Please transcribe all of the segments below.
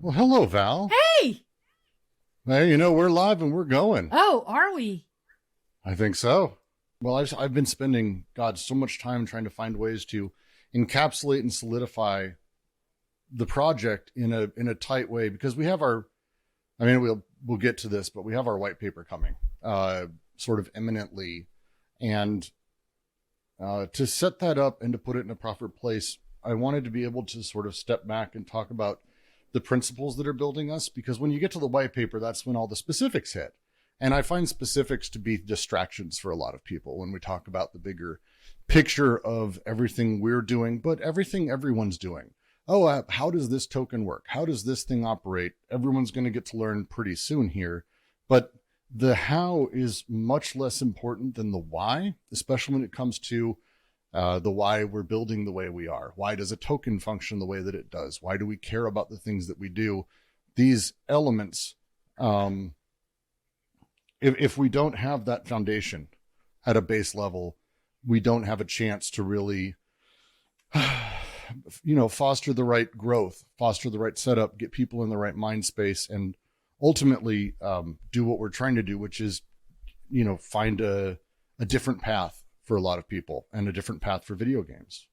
Well, hello, Val. Hey! Hey, we're live and we're going. Oh, are we? I think so. Well, I've been spending, God, so much time trying to find ways to encapsulate and solidify the project in a tight way because we have our, I mean, we'll get to this, but we have our white paper coming, sort of imminently, and to set that up and to put it in a proper place, I wanted to be able to sort of step back and talk about the principles that are building us, because when you get to the white paper, that's when all the specifics hit. And I find specifics to be distractions for a lot of people when we talk about the bigger picture of everything we're doing, but everything everyone's doing. Oh, how does this token work? How does this thing operate? Everyone's going to get to learn pretty soon here. But the how is much less important than the why, especially when it comes to the why we're building the way we are. Why does a token function the way that it does? Why do we care about the things that we do? These elements, if we don't have that foundation at a base level, we don't have a chance to really, foster the right growth, foster the right setup, get people in the right mind space, and ultimately do what we're trying to do, which is, find a different path for a lot of people and a different path for video games.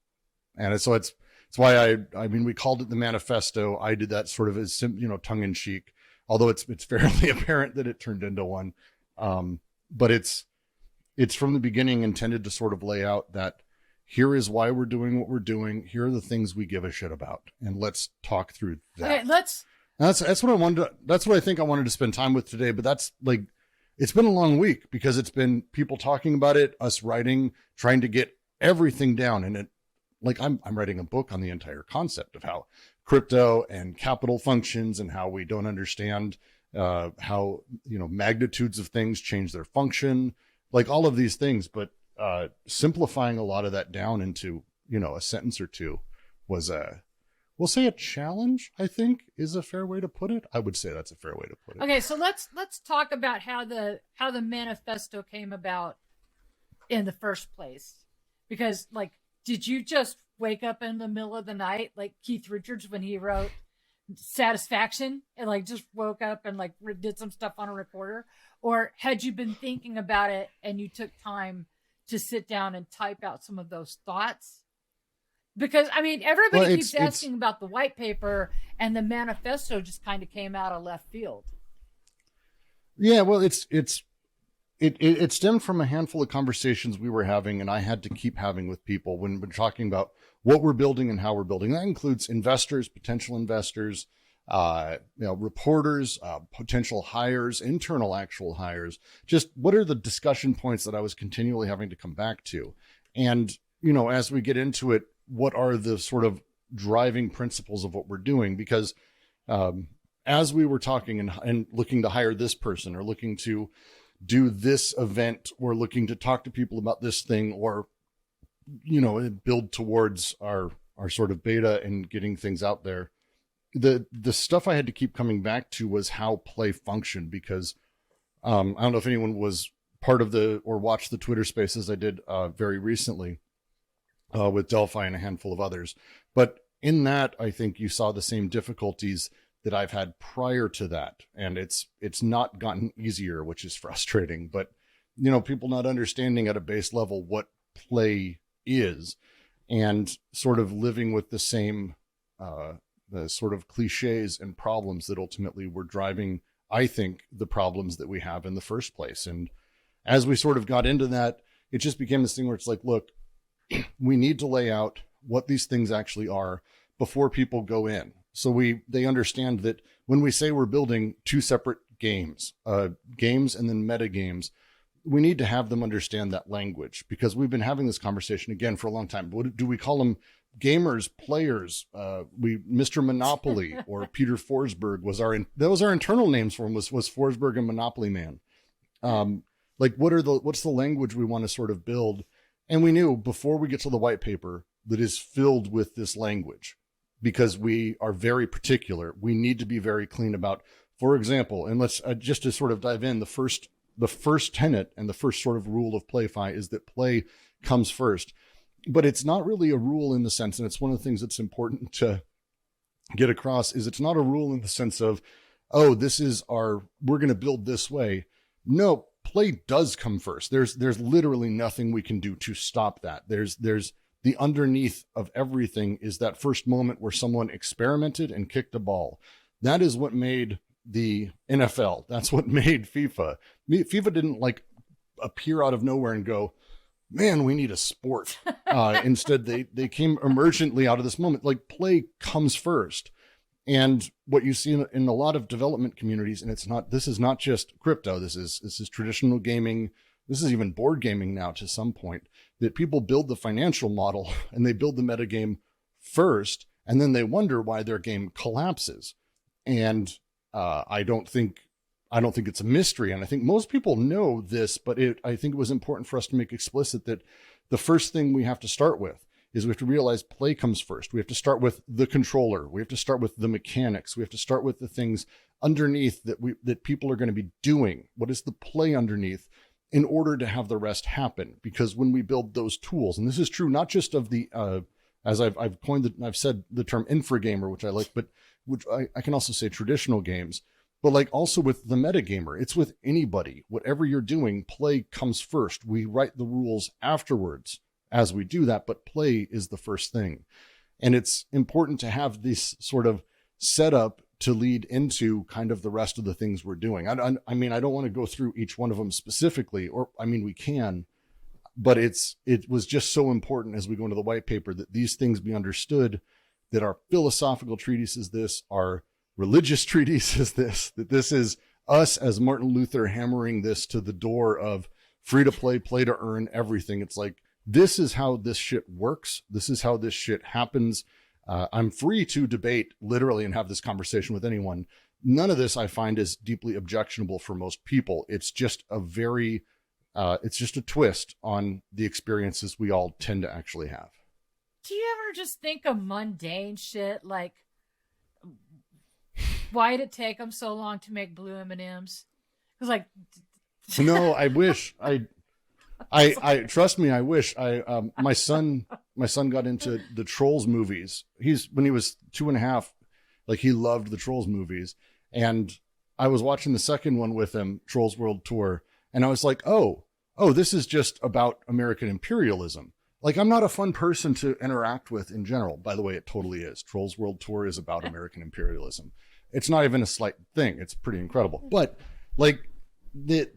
And so it's why I mean, we called it the manifesto. I did that sort of as, tongue in cheek, although it's fairly apparent that it turned into one. But it's from the beginning intended to sort of lay out that here is why we're doing what we're doing. Here are the things we give a shit about. And let's talk through that. Okay, That's what I wanted to, that's what I think I wanted to spend time with today. But that's like, it's been a long week because it's been people talking about it, us writing, trying to get everything down. And I'm writing a book on the entire concept of how crypto and capital functions and how we don't understand how, magnitudes of things change their function, like all of these things. But simplifying a lot of that down into, a sentence or two was we'll say a challenge, I think, is a fair way to put it. I would say that's a fair way to put it. Okay, so let's talk about how the manifesto came about in the first place. Because did you just wake up in the middle of the night like Keith Richards when he wrote Satisfaction and just woke up and did some stuff on a recorder? Or had you been thinking about it and you took time to sit down and type out some of those thoughts? Because, everybody keeps asking about the white paper, and the manifesto just kind of came out of left field. Yeah, well, it stemmed from a handful of conversations we were having, and I had to keep having with people when we're talking about what we're building and how we're building. That includes investors, potential investors, reporters, potential hires, internal actual hires. Just what are the discussion points that I was continually having to come back to? And, as we get into it, what are the sort of driving principles of what we're doing? Because as we were talking and looking to hire this person or looking to do this event or looking to talk to people about this thing or, build towards our sort of beta and getting things out there, the stuff I had to keep coming back to was how play functioned. Because I don't know if anyone was part of or watched the Twitter spaces I did very recently, with Delphi and a handful of others. But in that, I think you saw the same difficulties that I've had prior to that. And it's not gotten easier, which is frustrating. But, people not understanding at a base level what play is and sort of living with the same the sort of cliches and problems that ultimately were driving, I think, the problems that we have in the first place. And as we sort of got into that, it just became this thing where it's like, look, we need to lay out what these things actually are before people go in. So they understand that when we say we're building two separate games and then metagames, we need to have them understand that language, because we've been having this conversation again for a long time. What do we call them? Gamers, players, Mr. Monopoly or Peter Forsberg that was our internal names for him was Forsberg and Monopoly Man. What's the language we want to sort of build? And we knew before we get to the white paper that is filled with this language, because we are very particular. We need to be very clean about, for example, and let's just to sort of dive in, the first tenet and the first sort of rule of PlayFi is that play comes first. But it's not really a rule in the sense, and it's one of the things that's important to get across is it's not a rule in the sense of, oh, we're going to build this way. No, play does come first. There's literally nothing we can do to stop that. There's the underneath of everything is that first moment where someone experimented and kicked a ball. That is what made the NFL. That's what made FIFA. FIFA didn't like appear out of nowhere and go, man, we need a sport. Instead, they came emergently out of this moment. Like, play comes first. And what you see in a lot of development communities, and this is not just crypto, this is traditional gaming, this is even board gaming now to some point, that people build the financial model and they build the metagame first, and then they wonder why their game collapses. And I don't think it's a mystery. And I think most people know this, but I think it was important for us to make explicit that the first thing we have to start with is we have to realize play comes first. We have to start with the controller. We have to start with the mechanics. We have to start with the things underneath that people are going to be doing. What is the play underneath in order to have the rest happen? Because when we build those tools, and this is true not just of the, as I've said the term infragamer, which I like, but which I can also say traditional games, but like also with the metagamer, it's with anybody. Whatever you're doing, play comes first. We write the rules afterwards as we do that, but play is the first thing. And it's important to have this sort of setup to lead into kind of the rest of the things we're doing. I mean, I don't want to go through each one of them specifically, or I mean, we can, but it was just so important as we go into the white paper that these things be understood, that our philosophical treatise is this, our religious treatise is this, that this is us as Martin Luther hammering this to the door of free to play, play to earn everything. It's like, this is how this shit works. This is how this shit happens. I'm free to debate literally and have this conversation with anyone. None of this I find is deeply objectionable for most people. It's just it's just a twist on the experiences we all tend to actually have. Do you ever just think of mundane shit like, why did it take them so long to make blue M&Ms? Because like, no, I wish I trust me. I wish my son got into the Trolls movies. When he was 2.5, like he loved the Trolls movies. And I was watching the second one with him, Trolls World Tour. And I was like, oh, this is just about American imperialism. Like, I'm not a fun person to interact with in general. By the way, it totally is. Trolls World Tour is about American imperialism. It's not even a slight thing. It's pretty incredible. But like the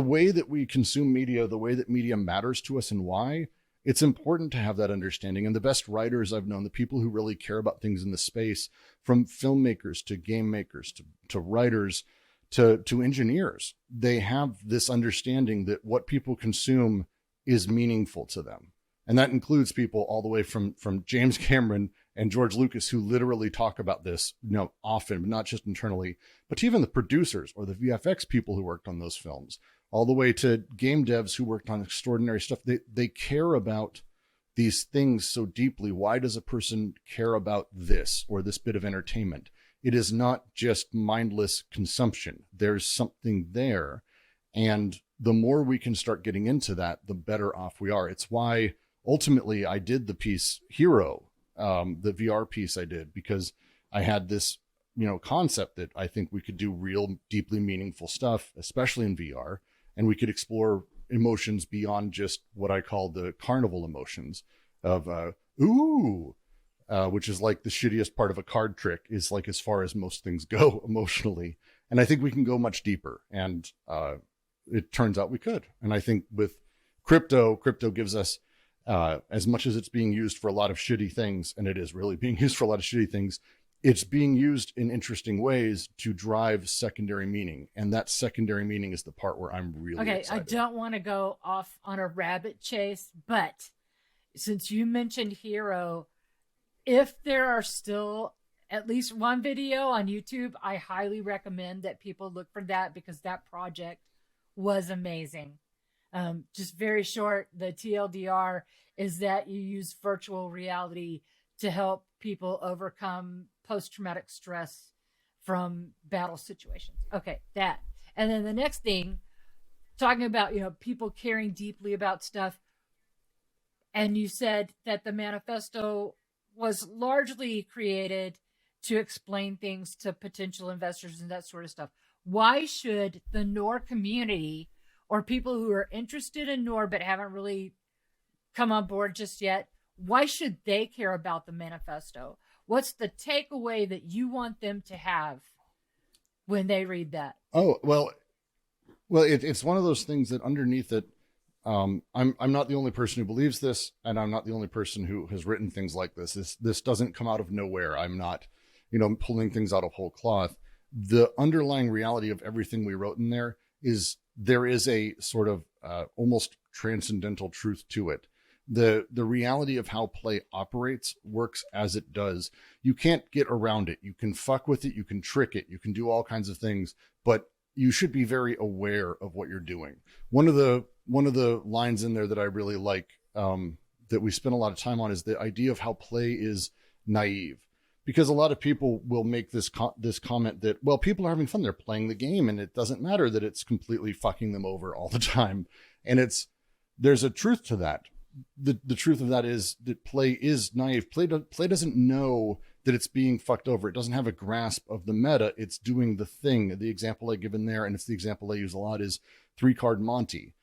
way that we consume media, the way that media matters to us and why, it's important to have that understanding. And the best writers I've known, the people who really care about things in the space, from filmmakers to game makers to writers to engineers, they have this understanding that what people consume is meaningful to them. And that includes people all the way from James Cameron and George Lucas, who literally talk about this, often, but not just internally, but to even the producers or the VFX people who worked on those films, all the way to game devs who worked on extraordinary stuff. They care about these things so deeply. Why does a person care about this or this bit of entertainment? It is not just mindless consumption. There's something there. And the more we can start getting into that, the better off we are. It's why ultimately I did the piece Hero, the VR piece I did, because I had this, concept that I think we could do real deeply meaningful stuff, especially in VR, and we could explore emotions beyond just what I call the carnival emotions of, which is like the shittiest part of a card trick, is like as far as most things go emotionally. And I think we can go much deeper. And it turns out we could. And I think with crypto gives us, as much as it's being used for a lot of shitty things, and it is really being used for a lot of shitty things, it's being used in interesting ways to drive secondary meaning. And that secondary meaning is the part where I'm really excited. I don't want to go off on a rabbit chase, but since you mentioned Hero, if there are still at least one video on YouTube, I highly recommend that people look for that, because that project was amazing. Just very short, the TLDR is that you use virtual reality to help people overcome post-traumatic stress from battle situations. Okay, that. And then the next thing, talking about, people caring deeply about stuff. And you said that the manifesto was largely created to explain things to potential investors and that sort of stuff. Why should the Nor community or people who are interested in Nor but haven't really come on board just yet, why should they care about the manifesto? What's the takeaway that you want them to have when they read that? Oh, well, it's one of those things that underneath it, I'm not the only person who believes this, and I'm not the only person who has written things like this. This doesn't come out of nowhere. I'm not, pulling things out of whole cloth. The underlying reality of everything we wrote in there is a sort of almost transcendental truth to it. The reality of how play operates works as it does. You can't get around it. You can fuck with it. You can trick it. You can do all kinds of things, but you should be very aware of what you're doing. One of the lines in there that I really like, that we spend a lot of time on, is the idea of how play is naive. Because a lot of people will make this comment that, well, people are having fun. They're playing the game, and it doesn't matter that it's completely fucking them over all the time. And there's a truth to that. The truth of that is that play is naive. Play doesn't know that it's being fucked over. It doesn't have a grasp of the meta. It's doing the thing. The example I give in there, and it's the example I use a lot, is 3-card Monty.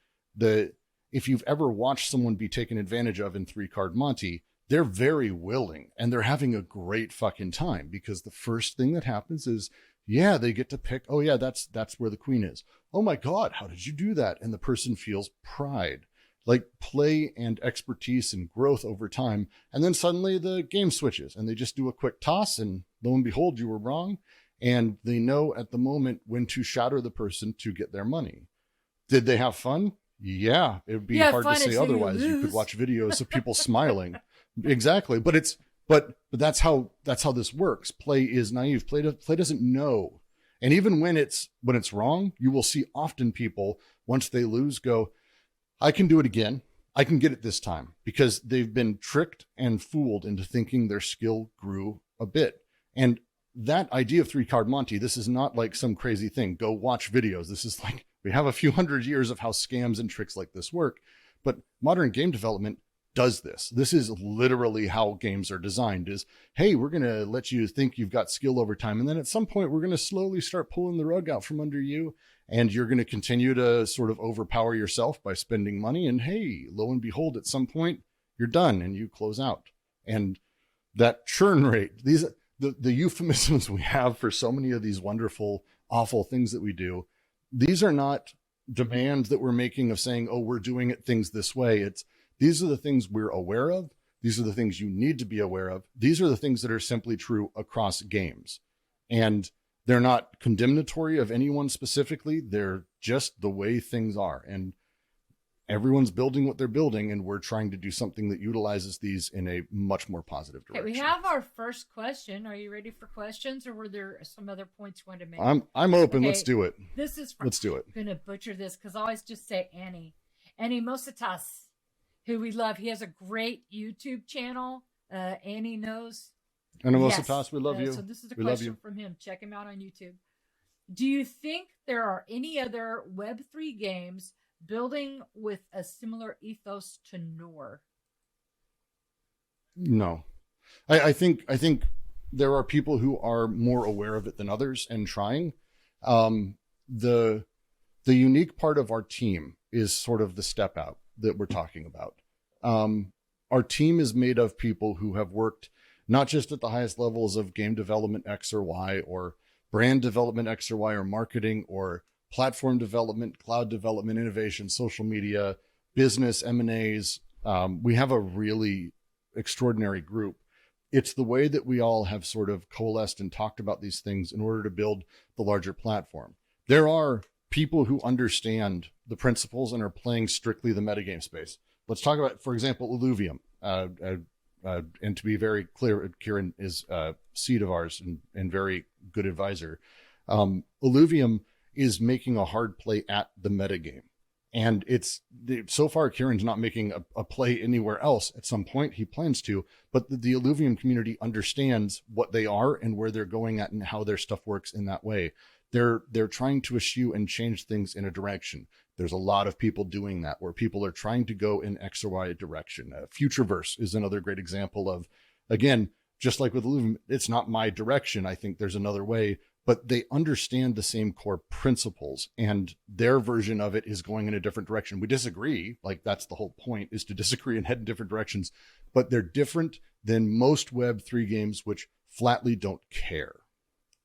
If you've ever watched someone be taken advantage of in 3-card Monty, they're very willing and they're having a great fucking time, because the first thing that happens is, yeah, they get to pick, oh yeah, that's where the queen is. Oh my God, how did you do that? And the person feels pride, like play and expertise and growth over time. And then suddenly the game switches and they just do a quick toss, and lo and behold, you were wrong. And they know at the moment when to shatter the person to get their money. Did they have fun? Yeah, it would be hard to say otherwise. You could watch videos of people smiling. Exactly. But that's how this works. Play is naive. Play doesn't know. And even when it's wrong, you will see often people, once they lose, go, I can do it again. I can get it this time, because they've been tricked and fooled into thinking their skill grew a bit. And that idea of 3-card Monty, this is not like some crazy thing. Go watch videos. This is like, we have a few hundred years of how scams and tricks like this work. But modern game development does this. This is literally how games are designed, is, hey, we're going to let you think you've got skill over time. And then at some point, we're going to slowly start pulling the rug out from under you. And you're going to continue to sort of overpower yourself by spending money. And hey, lo and behold, at some point, you're done and you close out. And that churn rate, the euphemisms we have for so many of these wonderful, awful things that we do, these are not demands that we're making of saying, oh, we're doing things this way. These are the things we're aware of. These are the things you need to be aware of. These are the things that are simply true across games. And they're not condemnatory of anyone specifically. They're just the way things are. And everyone's building what they're building, and we're trying to do something that utilizes these in a much more positive direction. Okay, we have our first question. Are you ready for questions, or were there some other points you wanted to make? I'm open. Okay, Let's do it. Let's do it. I'm going to butcher this because I always just say Annie Mositas, who we love. He has a great YouTube channel. Annie knows. Annie Mositas, we love you. So this is a question from him. Check him out on YouTube. Do you think there are any other Web3 games building with a similar ethos to Nor? No. I think there are people who are more aware of it than others and trying. The unique part of our team is sort of the step out that we're talking about. Our team is made of people who have worked not just at the highest levels of game development X or Y, or brand development X or Y, or marketing, or platform development, cloud development, innovation, social media, business, M&As. We have a really extraordinary group. It's the way that we all have sort of coalesced and talked about these things in order to build the larger platform. There are people who understand the principles and are playing strictly the metagame space. Let's talk about, for example, Illuvium. And to be very clear, Kieran is a seed of ours and very good advisor. Illuvium is making a hard play at the metagame. And so far, Kieran's not making a play anywhere else. At some point, he plans to, but the Illuvium community understands what they are and where they're going at and how their stuff works in that way. They're trying to eschew and change things in a direction. There's a lot of people doing that, where people are trying to go in X or Y direction. Futureverse is another great example of, again, just like with Lumen, it's not my direction. I think there's another way, but they understand the same core principles, and their version of it is going in a different direction. We disagree. Like, that's the whole point, is to disagree and head in different directions, but they're different than most Web3 games, which flatly don't care.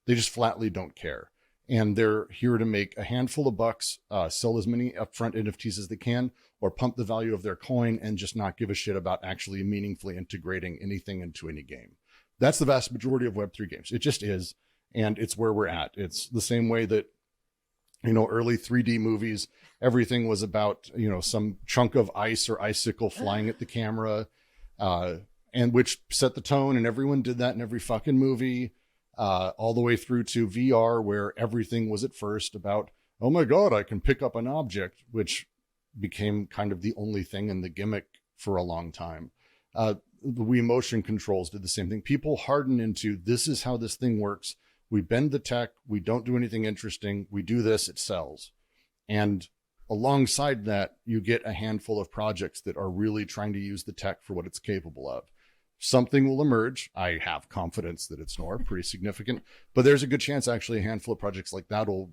They just flatly don't care. And they're here to make a handful of bucks, sell as many upfront NFTs as they can, or pump the value of their coin and just not give a shit about actually meaningfully integrating anything into any game. That's the vast majority of Web3 games. It just is. And it's where we're at. It's the same way that, early 3D movies, everything was about, some chunk of ice or icicle flying at the camera, and which set the tone. And everyone did that in every fucking movie. All the way through to VR, where everything was at first about, oh my God, I can pick up an object, which became kind of the only thing in the gimmick for a long time. The Wii motion controls did the same thing. People harden into, this is how this thing works. We bend the tech. We don't do anything interesting. We do this, it sells. And alongside that, you get a handful of projects that are really trying to use the tech for what it's capable of. Something will emerge. I have confidence that it's pretty significant, but there's a good chance actually a handful of projects like that will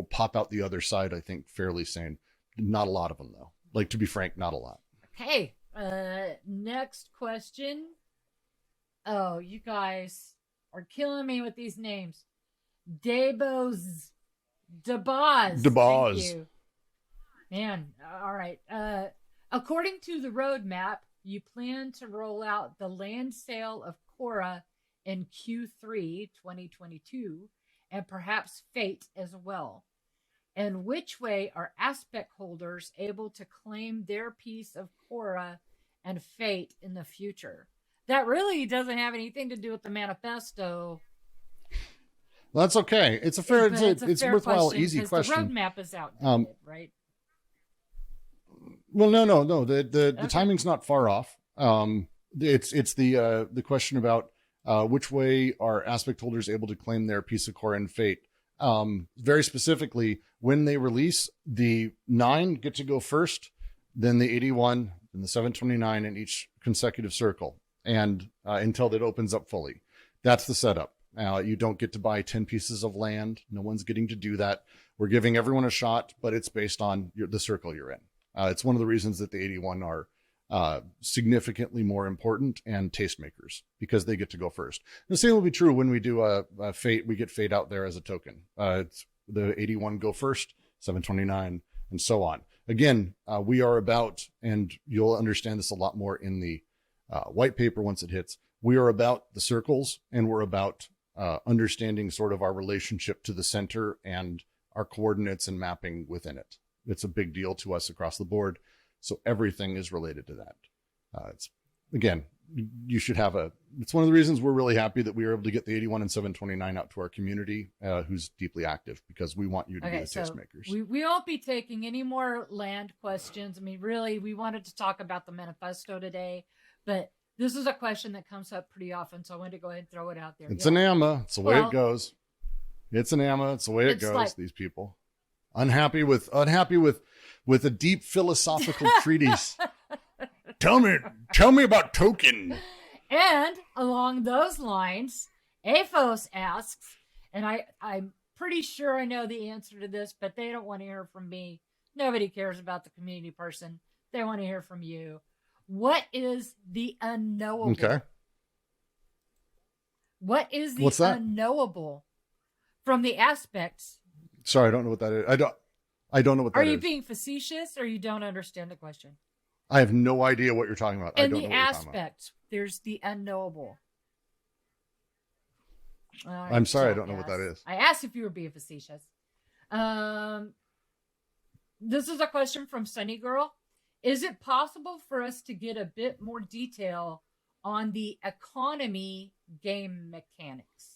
pop out the other side, I think, fairly sane. Not a lot of them, though. Like, to be frank, not a lot. Okay. Next question. Oh, you guys are killing me with these names. Debaz. Thank you. Man, all right. According to the roadmap, you plan to roll out the land sale of Khora in Q3 2022, and perhaps Fate as well. In which way are aspect holders able to claim their piece of Khora and Fate in the future? That really doesn't have anything to do with the manifesto. Well, that's okay. It's a fair, it's a worthwhile, easy question. The roadmap is outdated, right? Well, no. The timing's not far off. It's the question about which way are aspect holders able to claim their piece of Khora and Fate. Very specifically, when they release, the 9 get to go first, then the 81, then the 729 in each consecutive circle, and until that opens up fully. That's the setup. You don't get to buy 10 pieces of land. No one's getting to do that. We're giving everyone a shot, but it's based on the circle you're in. It's one of the reasons that the 81 are significantly more important and tastemakers, because they get to go first. The same will be true when we do a Fate. We get Fate out there as a token. It's the 81 go first, 729, and so on. Again, we are about, and you'll understand this a lot more in the white paper once it hits, we are about the circles, and we're about understanding sort of our relationship to the center and our coordinates and mapping within it. It's a big deal to us across the board. So everything is related to that. It's, again, you should have it's one of the reasons we're really happy that we were able to get the 81 and 729 out to our community, who's deeply active, because we want you to be the tastemakers. We won't be taking any more land questions. I mean, really, we wanted to talk about the manifesto today, but this is a question that comes up pretty often, so I wanted to go ahead and throw it out there. It's an AMA. It's the way it goes. It's an AMA. It's the way it goes. Like, these people unhappy with a deep philosophical treatise. Tell me about token. And along those lines, Ethos asks, and I'm pretty sure I know the answer to this, but they don't want to hear from me. Nobody cares about the community person. They want to hear from you. What is the unknowable? Okay. What is the What's that? Unknowable from the aspects? Sorry, I don't know what that is. I don't know what that is. Are you being facetious, or you don't understand the question? I have no idea what you're talking about. In the aspects, there's the unknowable. I'm sorry, I don't know what that is. I asked if you were being facetious. This is a question from Sunny Girl. Is it possible for us to get a bit more detail on the economy game mechanics?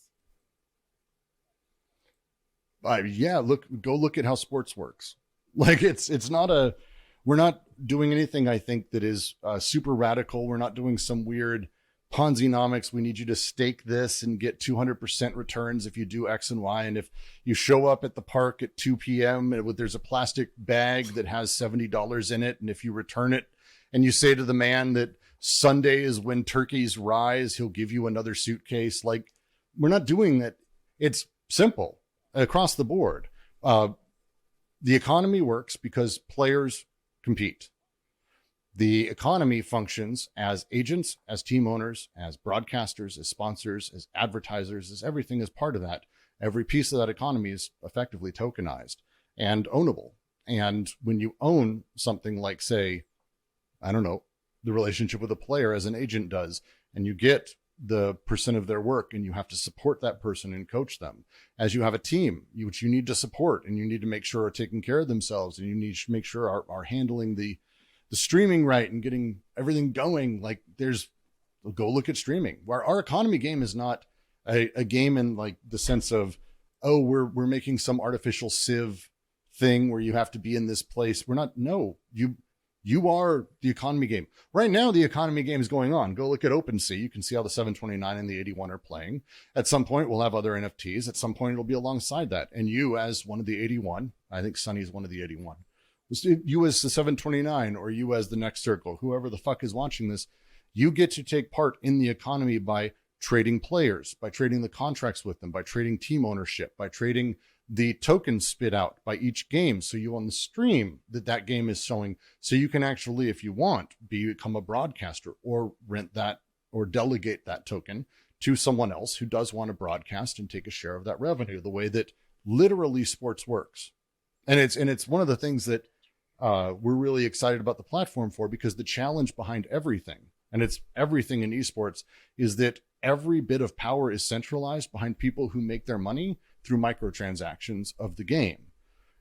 Yeah, go look at how sports works. Like, it's not we're not doing anything, I think, that is super radical. We're not doing some weird Ponzi-nomics. We need you to stake this and get 200% returns if you do X and Y. And if you show up at the park at 2 p.m. There's a plastic bag that has $70 in it, and if you return it and you say to the man that Sunday is when turkeys rise. He'll give you another suitcase. Like, we're not doing that. It's simple across the board. The economy works because players compete. The economy functions as agents, as team owners, as broadcasters, as sponsors, as advertisers, as everything is part of that. Every piece of that economy is effectively tokenized and ownable. And when you own something like, say, I don't know, the relationship with a player as an agent does, and you get the percent of their work and you have to support that person and coach them. As you have a team, which you need to support and you need to make sure are taking care of themselves, and you need to make sure are handling the streaming right and getting everything going. Like, go look at streaming. Where our economy game is not a game in like the sense of, oh, we're making some artificial Civ thing where you have to be in this place. We're not. No, you are the economy game. Right now, the economy game is going on. Go look at OpenSea. You can see how the 729 and the 81 are playing. At some point, we'll have other NFTs. At some point, it'll be alongside that. And you, as one of the 81, I think Sunny's one of the 81. You as the 729, or you as the next circle, whoever the fuck is watching this, you get to take part in the economy by trading players, by trading the contracts with them, by trading team ownership, by trading the tokens spit out by each game. So you on the stream that game is showing, so you can actually, if you want, become a broadcaster or rent that or delegate that token to someone else who does want to broadcast and take a share of that revenue, the way that literally sports works. And it's one of the things that we're really excited about the platform for, because the challenge behind everything, and it's everything in esports, is that every bit of power is centralized behind people who make their money through microtransactions of the game.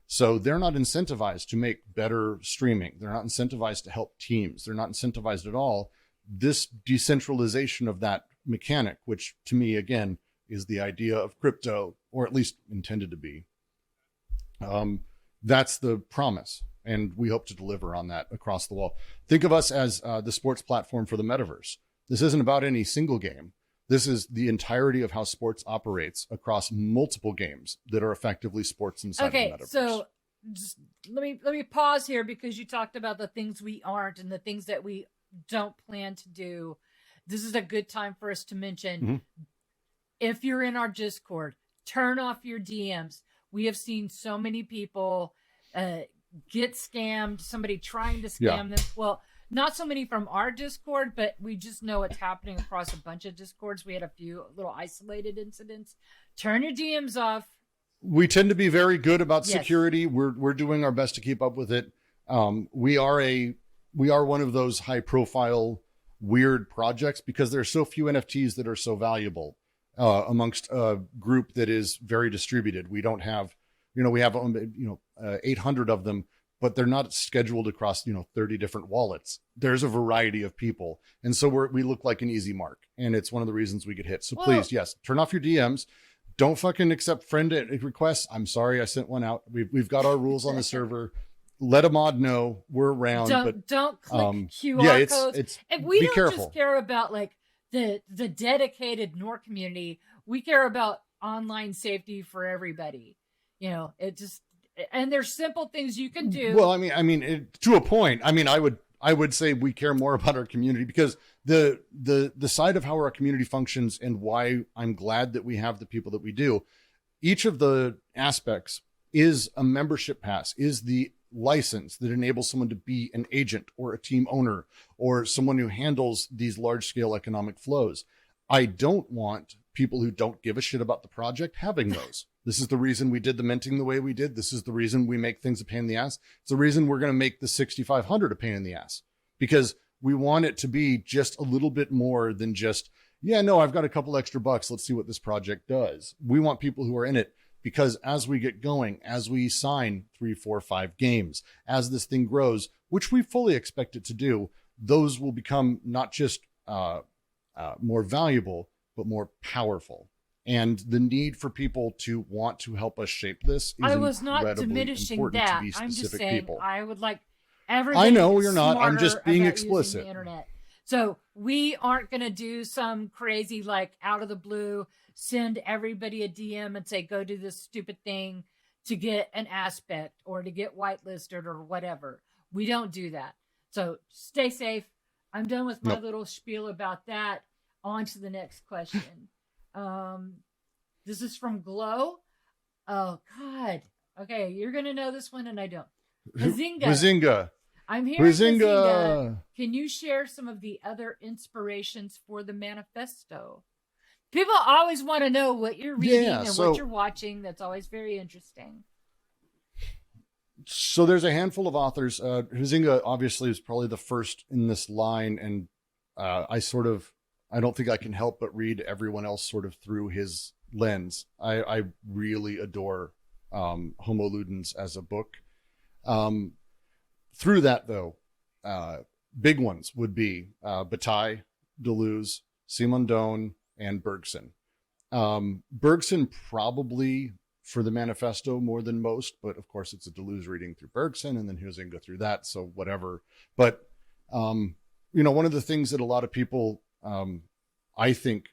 So they're not incentivized to make better streaming. They're not incentivized to help teams. They're not incentivized at all. This decentralization of that mechanic, which to me, again, is the idea of crypto, or at least intended to be, that's the promise. And we hope to deliver on that across the wall. Think of us as the sports platform for the metaverse. This isn't about any single game. This is the entirety of how sports operates across multiple games that are effectively sports inside the metaverse. So just let me pause here, because you talked about the things we aren't and the things that we don't plan to do. This is a good time for us to mention, if you're in our Discord, turn off your DMs. We have seen so many people get scammed, somebody trying to scam them. Well, not so many from our Discord, but we just know it's happening across a bunch of Discords. We had a few little isolated incidents. Turn your DMs off. We tend to be very good about security. We're doing our best to keep up with it. We are one of those high profile weird projects because there are so few NFTs that are so valuable amongst a group that is very distributed. We don't have, we have 800 of them, but they're not scheduled across 30 different wallets. There's a variety of people, and so we look like an easy mark, and it's one of the reasons we get hit. So please, yes, turn off your DMs. Don't fucking accept friend requests. I'm sorry, I sent one out. We've got our rules on the server. Let a mod know we're around. Don't click QR codes. It's and we be don't careful. just care about like the dedicated NOR community. We care about online safety for everybody. And there's simple things you can do. Well, I mean, to a point. I mean, I would say we care more about our community, because the side of how our community functions and why I'm glad that we have the people that we do. Each of the aspects is a membership pass, is the license that enables someone to be an agent or a team owner or someone who handles these large scale economic flows. I don't want people who don't give a shit about the project having those. This is the reason we did the minting the way we did. This is the reason we make things a pain in the ass. It's the reason we're going to make the 6,500 a pain in the ass, because we want it to be just a little bit more than just, I've got a couple extra bucks. Let's see what this project does. We want people who are in it, because as we get going, as we sign 3, 4, 5 games, as this thing grows, which we fully expect it to do, those will become not just more valuable, but more powerful. And the need for people to want to help us shape this is I was not diminishing that. I'm just saying people. I would like everybody. I know you're not. I'm just being explicit. The internet. So we aren't going to do some crazy, like out of the blue, send everybody a DM and say, go do this stupid thing to get an aspect or to get whitelisted or whatever. We don't do that. So stay safe. I'm done with my Nope. little spiel about that. On to the next question. This is from Glow. Oh God. Okay, you're gonna know this one, and I don't. Huizinga. I'm hearing Huizinga. Huizinga. Can you share some of the other inspirations for the manifesto? People always want to know what you're reading and what you're watching. That's always very interesting. So there's a handful of authors. Huizinga obviously is probably the first in this line, and I don't think I can help but read everyone else sort of through his lens. I really adore Homo Ludens as a book. Through that, though, big ones would be Bataille, Deleuze, Simondon, and Bergson. Bergson probably for the manifesto more than most, but of course it's a Deleuze reading through Bergson, and then Huizinga through that, so whatever. But one of the things that a lot of people I think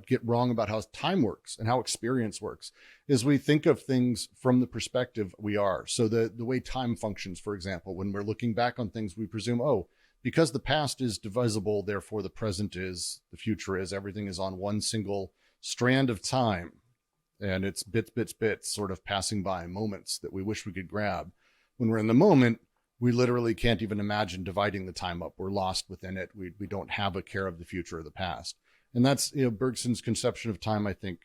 get wrong about how time works and how experience works is we think of things from the perspective we are. So the way time functions, for example, when we're looking back on things, we presume, because the past is divisible, therefore the present is, the future is, everything is on one single strand of time. And it's bits, sort of passing by, moments that we wish we could grab. When we're in the moment, we literally can't even imagine dividing the time up. We're lost within it. We don't have a care of the future or the past. And that's, Bergson's conception of time, I think,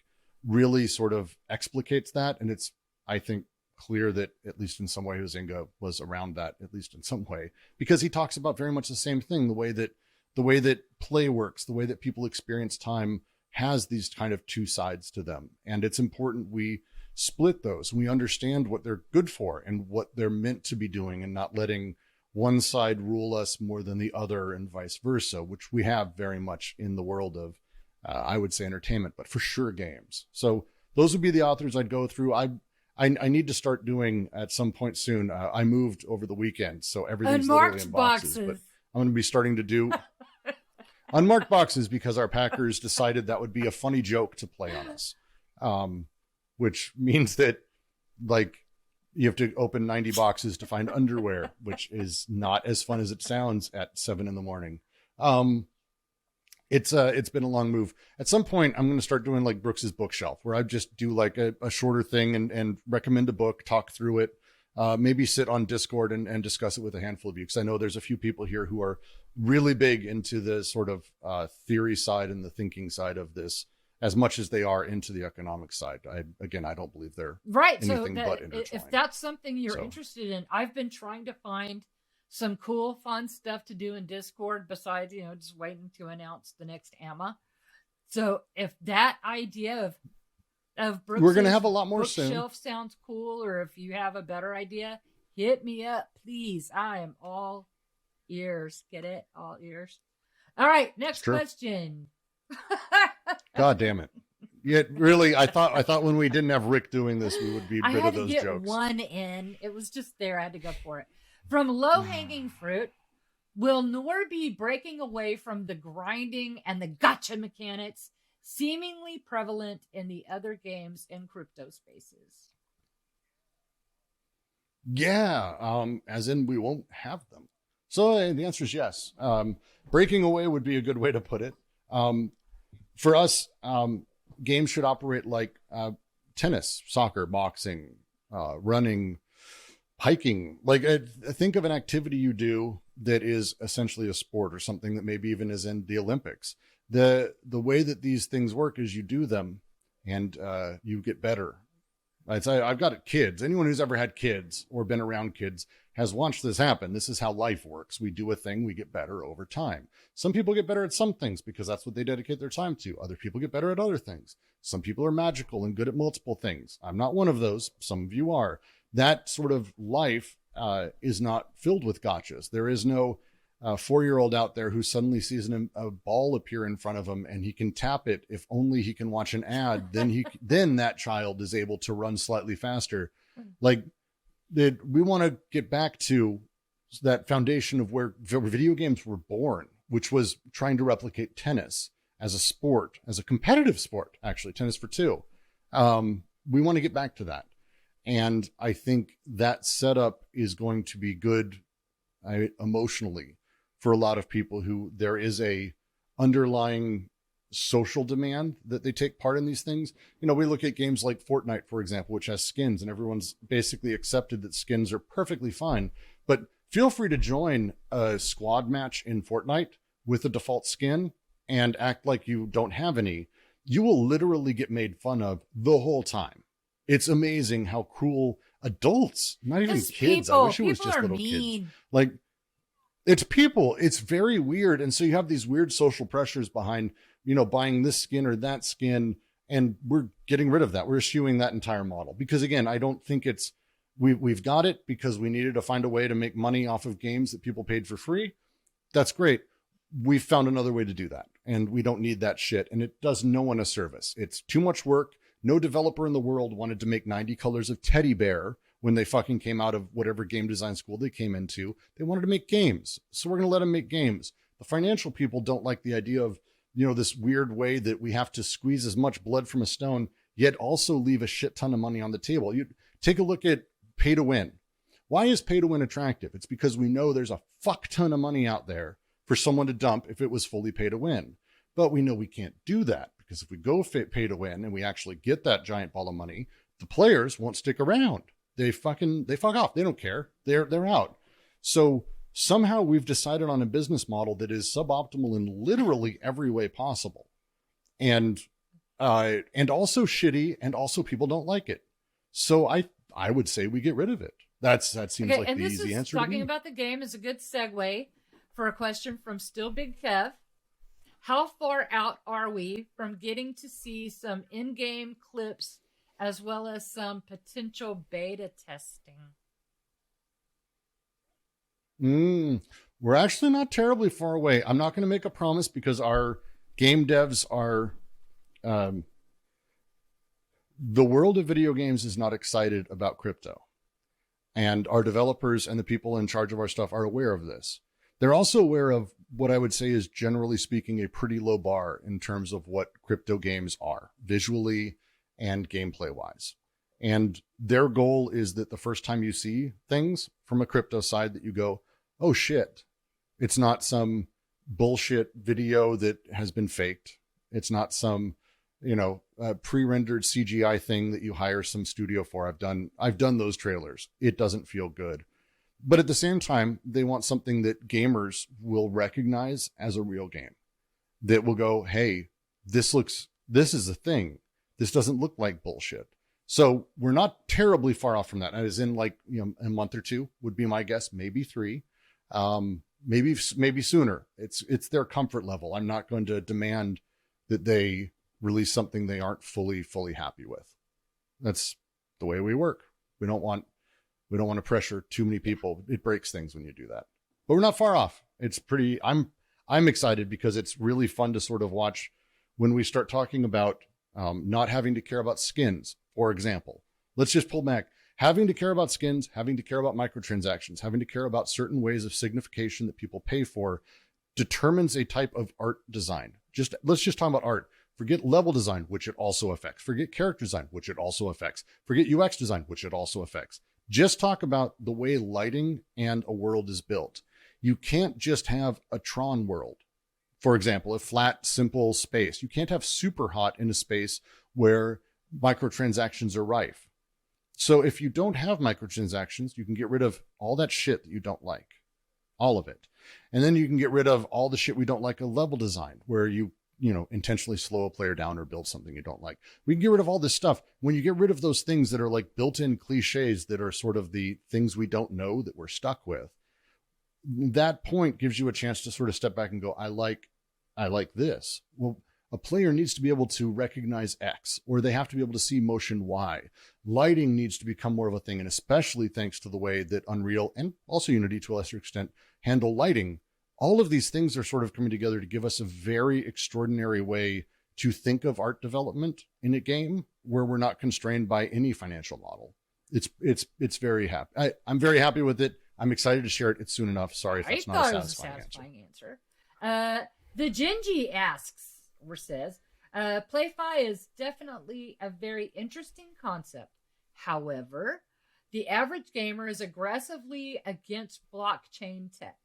really sort of explicates that. And it's, I think, clear that at least in some way, Huizinga was around that, at least in some way, because he talks about very much the same thing, the way that play works, the way that people experience time has these kind of two sides to them. And it's important we split those. We understand what they're good for and what they're meant to be doing, and not letting one side rule us more than the other and vice versa, which we have very much in the world of, I would say, entertainment, but for sure games. So those would be the authors I'd go through. I need to start doing at some point soon. I moved over the weekend, so everything's literally in boxes. But I'm going to be starting to do unmarked boxes because our packers decided that would be a funny joke to play on us, which means that you have to open 90 boxes to find underwear, which is not as fun as it sounds at 7 a.m. It's been a long move. At some point, I'm going to start doing like Brooks's bookshelf, where I just do like a shorter thing and recommend a book, talk through it, maybe sit on Discord and discuss it with a handful of you. Because I know there's a few people here who are really big into the sort of theory side and the thinking side of this, as much as they are into the economic side. I don't believe they're anything but intertwined. If that's something you're interested in, I've been trying to find some cool, fun stuff to do in Discord besides, just waiting to announce the next AMA. So if that idea of Brooks, we're going to have a lot more bookshelf sounds cool, or if you have a better idea, hit me up, please. I am all ears. Get it? All ears. All right, next question. God damn it. Yet really, I thought when we didn't have Rick doing this, we would be rid of those jokes. I had to get one in. It was just there. I had to go for it. From low-hanging fruit, will Nor be breaking away from the grinding and the gacha mechanics seemingly prevalent in the other games and crypto spaces? Yeah, as in we won't have them. So the answer is yes. Breaking away would be a good way to put it. For us, games should operate like tennis, soccer, boxing, running, hiking. Like think of an activity you do that is essentially a sport, or something that maybe even is in the Olympics. The way that these things work is you do them and you get better. I'd say I've got kids. Anyone who's ever had kids or been around kids has watched this happen. This is how life works. We do a thing, we get better over time. Some people get better at some things because that's what they dedicate their time to. Other people get better at other things. Some people are magical and good at multiple things. I'm not one of those. Some of you are. That sort of life is not filled with gotchas. There is no 4-year-old out there who suddenly sees a ball appear in front of him and he can tap it. If only he can watch an ad, then that child is able to run slightly faster. Like we want to get back to that foundation of where video games were born, which was trying to replicate tennis as a sport, as a competitive sport, actually, tennis for two. We want to get back to that. And I think that setup is going to be good emotionally for a lot of people who there is a underlying social demand that they take part in these things. You know, we look at games like Fortnite, for example, which has skins, and everyone's basically accepted that skins are perfectly fine. But feel free to join a squad match in Fortnite with a default skin and act like you don't have any. You will literally get made fun of the whole time. It's amazing how cruel adults, not even kids. I wish it was just little kids. Like, it's people. It's very weird. And so you have these weird social pressures behind, you know, buying this skin or that skin. And we're getting rid of that. We're eschewing that entire model because, again, I don't think it's, we've got it because we needed to find a way to make money off of games that people paid for free. That's great. We've found another way to do that. And we don't need that shit. And it does no one a service. It's too much work. No developer in the world wanted to make 90 colors of teddy bear when they fucking came out of whatever game design school they came into. They wanted to make games. So we're going to let them make games. The financial people don't like the idea of, you know, this weird way that we have to squeeze as much blood from a stone, yet also leave a shit ton of money on the table. You take a look at pay to win. Why is pay to win attractive? It's because we know there's a fuck ton of money out there for someone to dump if it was fully pay to win. But we know we can't do that because if we go pay to win and we actually get that giant ball of money, the players won't stick around. They fuck off. They don't care. They're out. So somehow we've decided on a business model that is suboptimal in literally every way possible. And also shitty, and also people don't like it. So I would say we get rid of it. That seems like the easy answer. Talking about the game is a good segue for a question from Still Big Kev. How far out are we from getting to see some in-game clips as well as some potential beta testing? We're actually not terribly far away. I'm not going to make a promise because our game devs are... the world of video games is not excited about crypto. And our developers and the people in charge of our stuff are aware of this. They're also aware of what I would say is, generally speaking, a pretty low bar in terms of what crypto games are, visually and gameplay wise. And their goal is that the first time you see things from a crypto side that you go, oh shit, it's not some bullshit video that has been faked. It's not some, you know, pre-rendered CGI thing that you hire some studio for. I've done those trailers. It doesn't feel good. But at the same time, they want something that gamers will recognize as a real game, that will go, hey, this is a thing. This doesn't look like bullshit. So we're not terribly far off from that. As in, like, you know, a month or two would be my guess, maybe 3, maybe sooner. It's their comfort level. I'm not going to demand that they release something they aren't fully happy with. That's the way we work. We don't want to pressure too many people. It breaks things when you do that. But we're not far off. It's pretty, I'm excited because it's really fun to sort of watch when we start talking about not having to care about skins, for example. Let's just pull back. Having to care about skins, having to care about microtransactions, having to care about certain ways of signification that people pay for determines a type of art design. Let's just talk about art. Forget level design, which it also affects. Forget character design, which it also affects. Forget UX design, which it also affects. Just talk about the way lighting and a world is built. You can't just have a Tron world, for example, a flat, simple space. You can't have super hot in a space where microtransactions are rife. So if you don't have microtransactions, you can get rid of all that shit that you don't like, all of it. And then you can get rid of all the shit we don't like of level design, where you intentionally slow a player down or build something you don't like. We can get rid of all this stuff. When you get rid of those things that are like built-in cliches that are sort of the things we don't know that we're stuck with, that point gives you a chance to sort of step back and go, I like this. Well, a player needs to be able to recognize X, or they have to be able to see motion Y. Lighting needs to become more of a thing, and especially thanks to the way that Unreal and also Unity to a lesser extent handle lighting. All of these things are sort of coming together to give us a very extraordinary way to think of art development in a game where we're not constrained by any financial model. It's very happy. I'm very happy with it. I'm excited to share it. It's soon enough. Sorry if that's not a satisfying answer. The Genji asks or says, PlayFi is definitely a very interesting concept. However, the average gamer is aggressively against blockchain tech.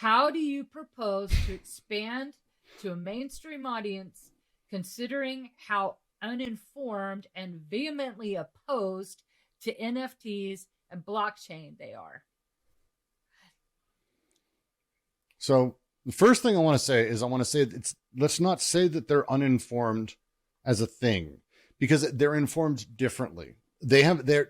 How do you propose to expand to a mainstream audience, considering how uninformed and vehemently opposed to NFTs and blockchain they are? So the first thing I want to say is let's not say that they're uninformed as a thing, because they're informed differently. The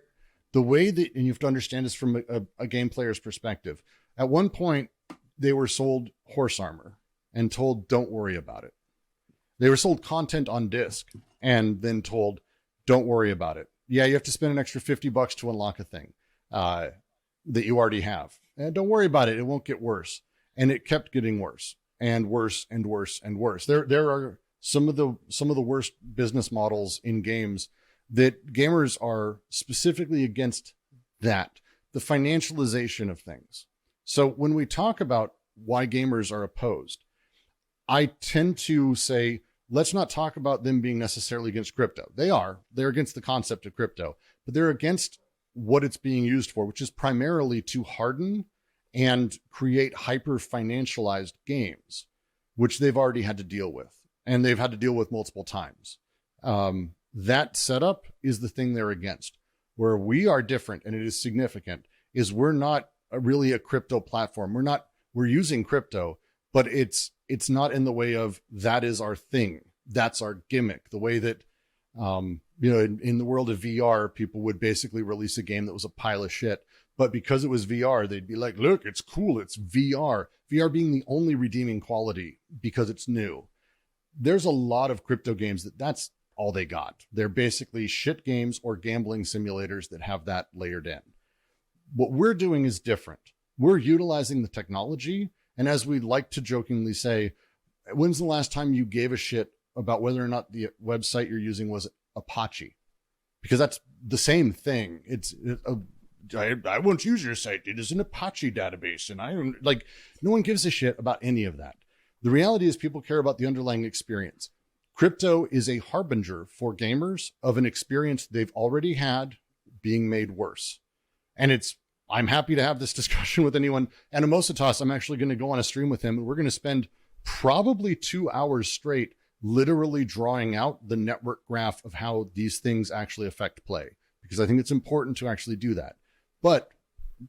way that, and you have to understand this from a game player's perspective. At one point, they were sold horse armor and told, don't worry about it. They were sold content on disc and then told, don't worry about it. Yeah, you have to spend an extra $50 to unlock a thing that you already have. And don't worry about it. It won't get worse. And it kept getting worse and worse and worse and worse. There are some of the worst business models in games that gamers are specifically against, that the financialization of things. So when we talk about why gamers are opposed, I tend to say, let's not talk about them being necessarily against crypto. They're against the concept of crypto, but they're against what it's being used for, which is primarily to harden and create hyper financialized games, which they've already had to deal with, and they've had to deal with multiple times. That setup is the thing they're against. Where we are different, and it is significant, is we're not really a crypto platform. We're using crypto, but it's not in the way of that is our thing. That's our gimmick. The way that, in the world of VR, people would basically release a game that was a pile of shit. But because it was VR, they'd be like, look, it's cool. It's VR. VR being the only redeeming quality because it's new. There's a lot of crypto games that's all they got. They're basically shit games or gambling simulators that have that layered in. What we're doing is different. We're utilizing the technology. And as we like to jokingly say, when's the last time you gave a shit about whether or not the website you're using was Apache? Because that's the same thing. I won't use your site. It is an Apache database. And no one gives a shit about any of that. The reality is people care about the underlying experience. Crypto is a harbinger for gamers of an experience they've already had being made worse. And I'm happy to have this discussion with anyone. And Amositas, I'm actually going to go on a stream with him, and we're going to spend probably 2 hours straight literally drawing out the network graph of how these things actually affect play, because I think it's important to actually do that. But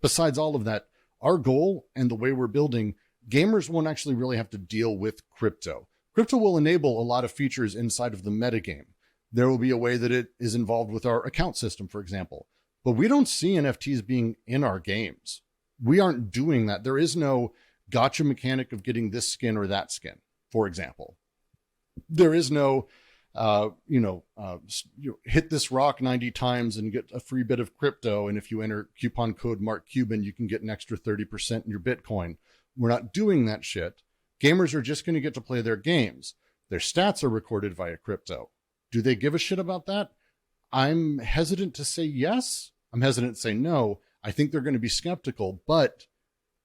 besides all of that, our goal and the way we're building, gamers won't actually really have to deal with crypto. Crypto will enable a lot of features inside of the metagame. There will be a way that it is involved with our account system, for example. But we don't see NFTs being in our games. We aren't doing that. There is no gacha mechanic of getting this skin or that skin, for example. There is no, hit this rock 90 times and get a free bit of crypto. And if you enter coupon code Mark Cuban, you can get an extra 30% in your Bitcoin. We're not doing that shit. Gamers are just going to get to play their games. Their stats are recorded via crypto. Do they give a shit about that? I'm hesitant to say yes. I'm hesitant to say no. I think they're going to be skeptical, but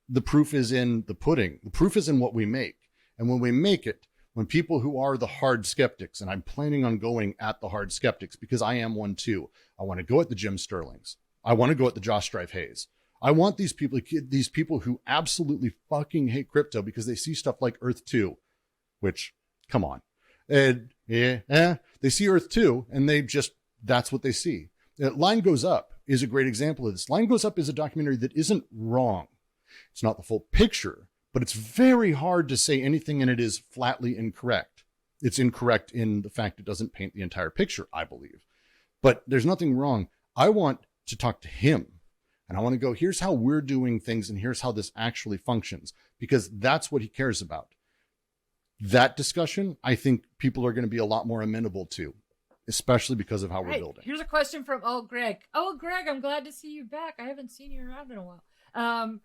the proof is in the pudding. The proof is in what we make. And when we make it, when people who are the hard skeptics, and I'm planning on going at the hard skeptics because I am one too. I want to go at the Jim Sterlings. I want to go at the Josh Strive Hayes. I want these people who absolutely fucking hate crypto because they see stuff like Earth 2, which, come on. They see Earth 2 and that's what they see. Line Goes Up is a great example of this. Line Goes Up is a documentary that isn't wrong. It's not the full picture, but it's very hard to say anything in it is flatly incorrect. It's incorrect in the fact it doesn't paint the entire picture, I believe. But there's nothing wrong. I want to talk to him. And I want to go, here's how we're doing things, and here's how this actually functions, because that's what he cares about. That discussion, I think people are going to be a lot more amenable to, especially because of how we're building. Here's a question from Greg. Greg, I'm glad to see you back. I haven't seen you around in a while.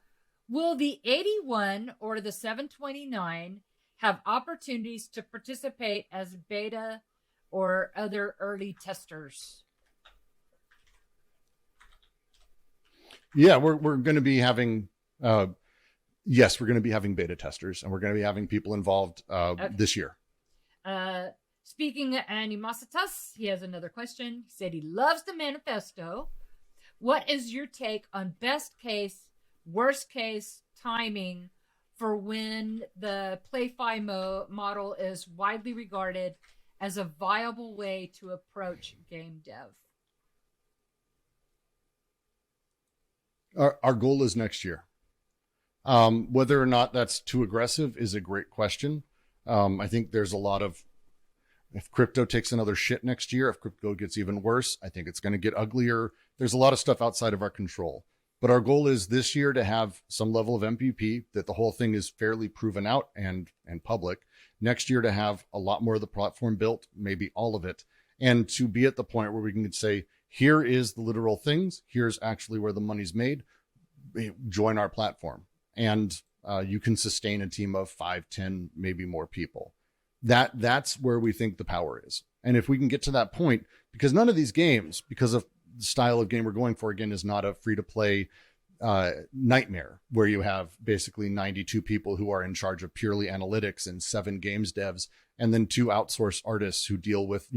Will the 81 or the 729 have opportunities to participate as beta or other early testers? Yeah, we're going to be having, we're going to be having beta testers, and we're going to be having people involved this year. Speaking of Animositas, he has another question. He said he loves the manifesto. What is your take on best case, worst case timing for when the PlayFi model is widely regarded as a viable way to approach game dev? Our goal is next year. Whether or not that's too aggressive is a great question. I think there's a lot of, if crypto takes another shit next year, if crypto gets even worse, I think it's going to get uglier. There's a lot of stuff outside of our control. But our goal is this year to have some level of MVP, that the whole thing is fairly proven out and public. Next year to have a lot more of the platform built, maybe all of it, and to be at the point where we can say, here is the literal things. Here's actually where the money's made. Join our platform. And you can sustain a team of 5, 10, maybe more people. That's where we think the power is. And if we can get to that point, because none of these games, because of the style of game we're going for, again, is not a free-to-play nightmare where you have basically 92 people who are in charge of purely analytics and 7 games devs, and then 2 outsourced artists who deal with,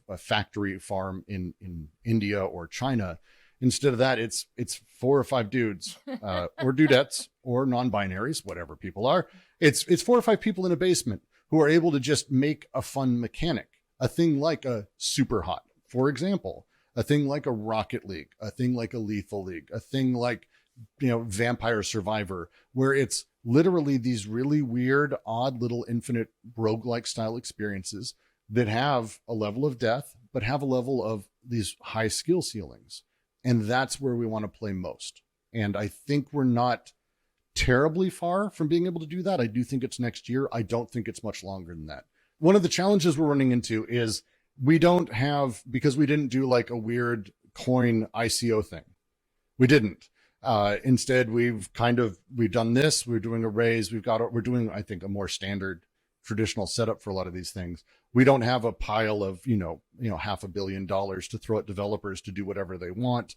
a factory farm in India or China. Instead of that, it's 4 or 5 dudes or dudettes or non-binaries, whatever people are. It's 4 or 5 people in a basement who are able to just make a fun mechanic, a thing like a Super Hot, for example, a thing like a Rocket League, a thing like a Lethal League, a thing like, Vampire Survivor, where it's literally these really weird, odd little infinite roguelike style experiences that have a level of death, but have a level of these high skill ceilings. And that's where we want to play most. And I think we're not terribly far from being able to do that. I do think it's next year. I don't think it's much longer than that. One of the challenges we're running into is we don't have, because we didn't do like a weird coin ICO thing. We didn't. Instead, we've done this. We're doing arrays. We're doing, I think, a more standard traditional setup for a lot of these things. We don't have a pile of, $500 million to throw at developers to do whatever they want.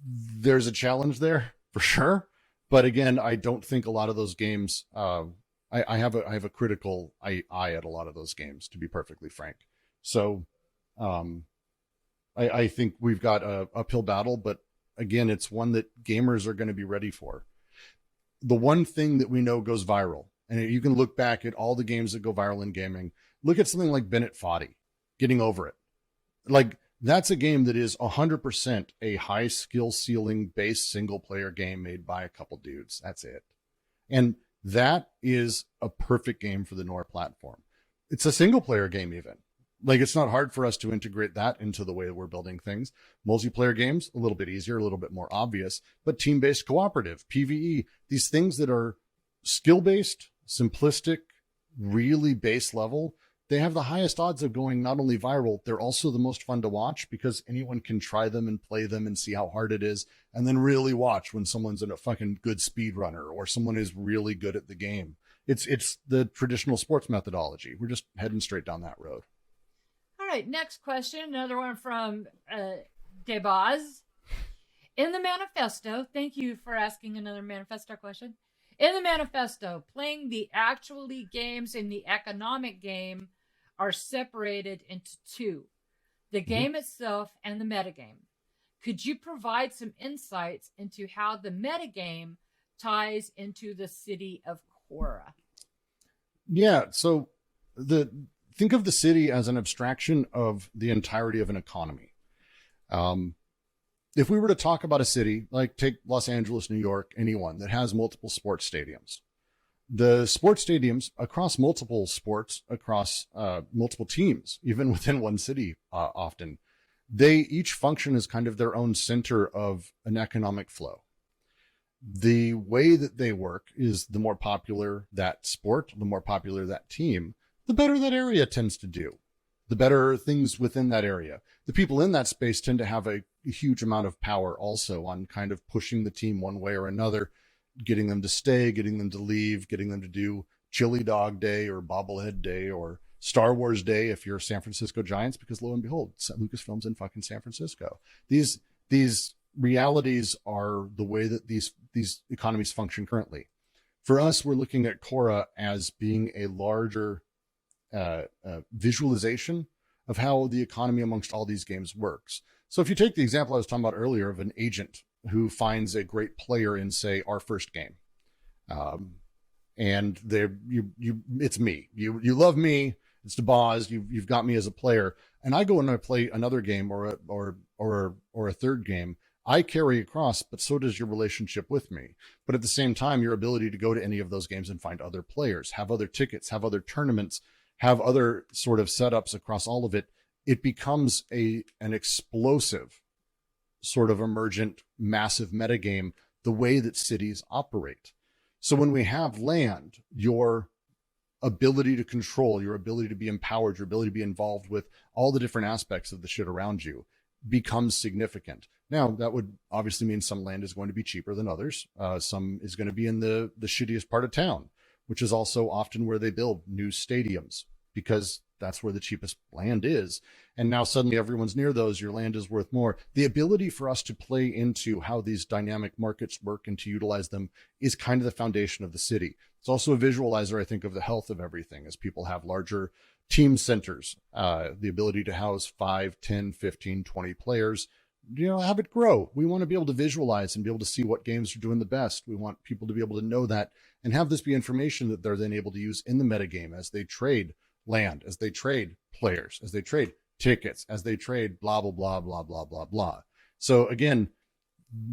There's a challenge there for sure. But again, I don't think a lot of those games, I have a critical eye at a lot of those games, to be perfectly frank. So, I think we've got a uphill battle, but again, it's one that gamers are going to be ready for. The one thing that we know goes viral, and you can look back at all the games that go viral in gaming. Look at something like Bennett Foddy, Getting Over It. Like, that's a game that is 100% a high skill ceiling based single player game made by a couple dudes. That's it. And that is a perfect game for the Nora platform. It's a single player game even. Like, it's not hard for us to integrate that into the way that we're building things. Multiplayer games, a little bit easier, a little bit more obvious, but team-based cooperative, PvE, these things that are skill-based, simplistic, really base level, they have the highest odds of going not only viral, they're also the most fun to watch because anyone can try them and play them and see how hard it is, and then really watch when someone's a fucking good speedrunner or someone is really good at the game. It's the traditional sports methodology. We're just heading straight down that road. All right, next question, another one from Debaz. In the manifesto, thank you for asking another manifesto question. In the manifesto, playing the actually games and the economic game are separated into 2, the game itself and the metagame. Could you provide some insights into how the metagame ties into the city of Khora? Yeah, so think of the city as an abstraction of the entirety of an economy. If we were to talk about a city, like take Los Angeles, New York, anyone that has multiple sports stadiums, the sports stadiums across multiple sports, across multiple teams, even within one city, often, they each function as kind of their own center of an economic flow. The way that they work is the more popular that sport, the more popular that team, the better that area tends to do, the better things within that area. The people in that space tend to have a huge amount of power also on kind of pushing the team one way or another, getting them to stay, getting them to leave, getting them to do Chili Dog Day or Bobblehead Day or Star Wars Day if you're San Francisco Giants, because lo and behold, Lucasfilm's in fucking San Francisco. These realities are the way that these economies function currently. For us, we're looking at Khora as being a larger visualization of how the economy amongst all these games works. So if you take the example I was talking about earlier of an agent who finds a great player in, say, our first game, and it's me. You love me. It's the boss. You've got me as a player, and I go and I play another game or a third game. I carry across, but so does your relationship with me. But at the same time, your ability to go to any of those games and find other players, have other tickets, have other tournaments, have other sort of setups across all of it, it becomes an explosive sort of emergent, massive metagame, the way that cities operate. So when we have land, your ability to control, your ability to be empowered, your ability to be involved with all the different aspects of the shit around you becomes significant. Now, that would obviously mean some land is going to be cheaper than others. Some is going to be in the shittiest part of town, which is also often where they build new stadiums, because that's where the cheapest land is. And now suddenly everyone's near those, your land is worth more. The ability for us to play into how these dynamic markets work and to utilize them is kind of the foundation of the city. It's also a visualizer, I think, of the health of everything as people have larger team centers, the ability to house 5, 10, 15, 20 players, have it grow. We want to be able to visualize and be able to see what games are doing the best. We want people to be able to know that and have this be information that they're then able to use in the metagame as they trade land, as they trade players, as they trade tickets, as they trade blah, blah, blah, blah, blah, blah, blah. So again,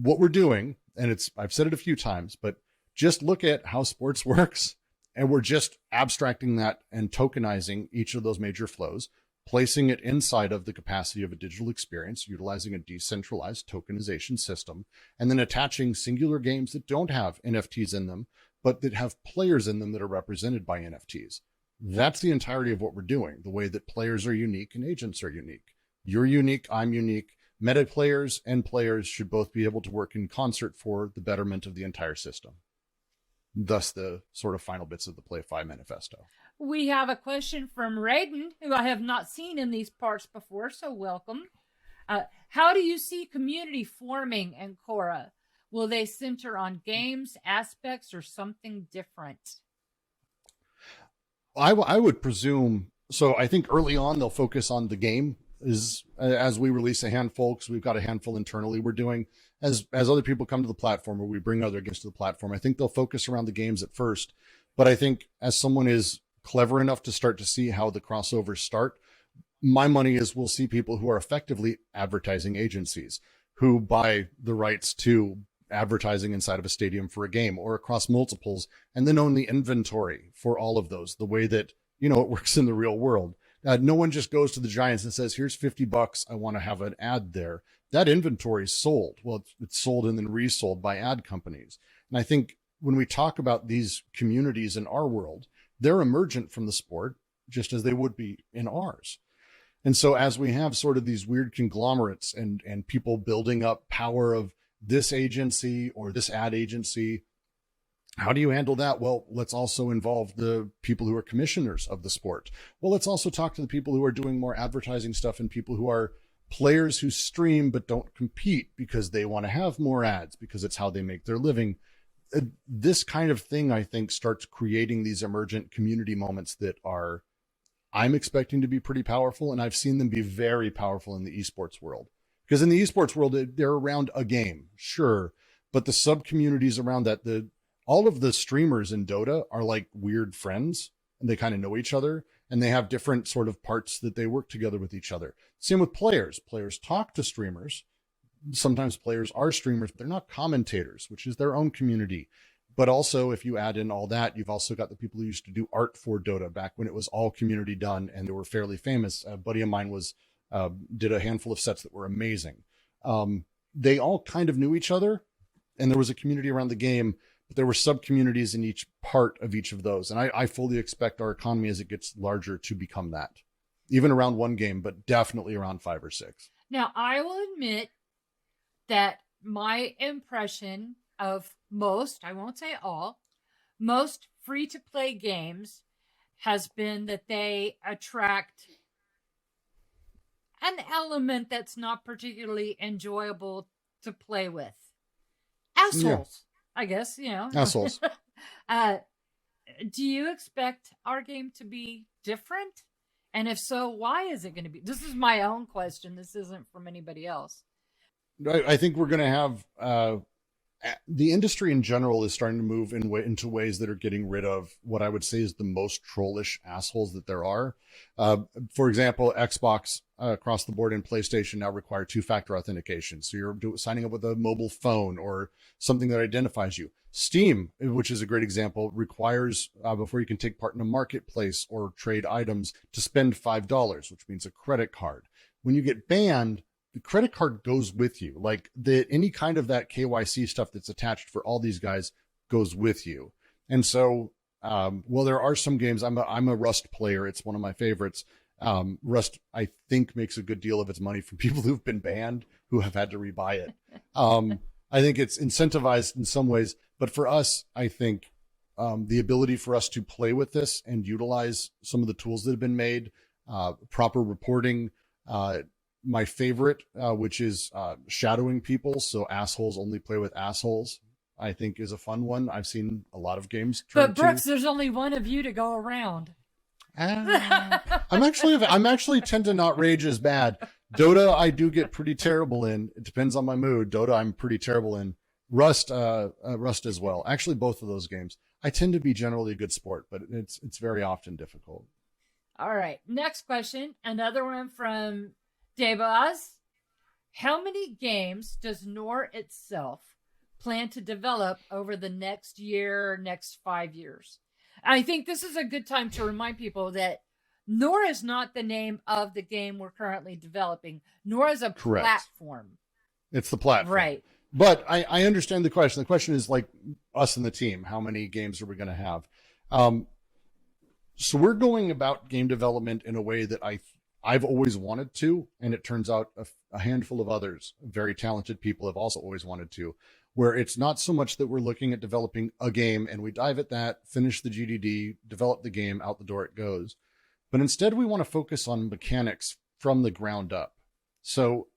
what we're doing, and I've said it a few times, but just look at how sports works, and we're just abstracting that and tokenizing each of those major flows, placing it inside of the capacity of a digital experience, utilizing a decentralized tokenization system, and then attaching singular games that don't have NFTs in them, but that have players in them that are represented by NFTs. That's the entirety of what we're doing, the way that players are unique and agents are unique. You're unique, I'm unique. Meta players and players should both be able to work in concert for the betterment of the entire system. Thus the sort of final bits of the PlayFi manifesto. We have a question from Raiden, who I have not seen in these parts before, so welcome. How do you see community forming in Khora? Will they center on games, aspects, or something different? I would presume, so I think early on they'll focus on the game as we release a handful, because we've got a handful internally we're doing. As other people come to the platform or we bring other games to the platform, I think they'll focus around the games at first. But I think as someone is clever enough to start to see how the crossovers start, my money is we'll see people who are effectively advertising agencies who buy the rights to advertising inside of a stadium for a game or across multiples, and then own the inventory for all of those, the way that, it works in the real world. No one just goes to the Giants and says, here's $50. I want to have an ad there. That inventory is sold. Well, it's sold and then resold by ad companies. And I think when we talk about these communities in our world, they're emergent from the sport, just as they would be in ours. And so as we have sort of these weird conglomerates and people building up power of this agency or this ad agency, how do you handle that? Well, let's also involve the people who are commissioners of the sport. Well, let's also talk to the people who are doing more advertising stuff and people who are players who stream but don't compete because they want to have more ads because it's how they make their living. This kind of thing, I think, starts creating these emergent community moments that I'm expecting to be pretty powerful, and I've seen them be very powerful in the esports world. Because in the esports world, they're around a game, sure, but the sub-communities around that, all of the streamers in Dota are like weird friends, and they kind of know each other, and they have different sort of parts that they work together with each other. Same with players. Players talk to streamers. Sometimes players are streamers, but they're not commentators, which is their own community. But also, if you add in all that, you've also got the people who used to do art for Dota back when it was all community done, and they were fairly famous. A buddy of mine did a handful of sets that were amazing. They all kind of knew each other, and there was a community around the game, but there were sub-communities in each part of each of those. And I fully expect our economy as it gets larger to become that, even around one game, but definitely around 5 or 6. Now, I will admit that my impression of most, I won't say all, most free-to-play games has been that they attract an element that's not particularly enjoyable to play with. Assholes, yeah. I guess, Assholes. Do you expect our game to be different? And if so, why is it going to be? This is my own question. This isn't from anybody else. I think we're going to have the industry in general is starting to move into ways that are getting rid of what I would say is the most trollish assholes that there are. For example, Xbox across the board and PlayStation now require two-factor authentication. So you're signing up with a mobile phone or something that identifies you. Steam, which is a great example, requires before you can take part in a marketplace or trade items to spend $5, which means a credit card. When you get banned, the credit card goes with you. Like any kind of that KYC stuff that's attached for all these guys goes with you. And so, well, there are some games. I'm a Rust player. It's one of my favorites. Rust, I think, makes a good deal of its money from people who've been banned, who have had to rebuy it. I think it's incentivized in some ways, but for us, I think the ability for us to play with this and utilize some of the tools that have been made, proper reporting, my favorite, which is shadowing people, so assholes only play with assholes, I think is a fun one. I've seen a lot of games. But Brooks, there's only one of you to go around. I'm actually tend to not rage as bad. Dota, I do get pretty terrible in. It depends on my mood. Dota, I'm pretty terrible in. Rust as well. Actually, both of those games. I tend to be generally a good sport, but it's very often difficult. All right. Next question. Another one from Debaz. How many games does Nor itself plan to develop over the next year, next 5 years? I think this is a good time to remind people that Nor is not the name of the game we're currently developing. Nor is a Correct. platform. It's the platform. Right. But I understand the question. The question is like us and the team. How many games are we going to have? So we're going about game development in a way that I've always wanted to, and it turns out a handful of others, very talented people, have also always wanted to, where it's not so much that we're looking at developing a game and we dive at that, finish the GDD, develop the game, out the door it goes. But instead, we want to focus on mechanics from the ground up. So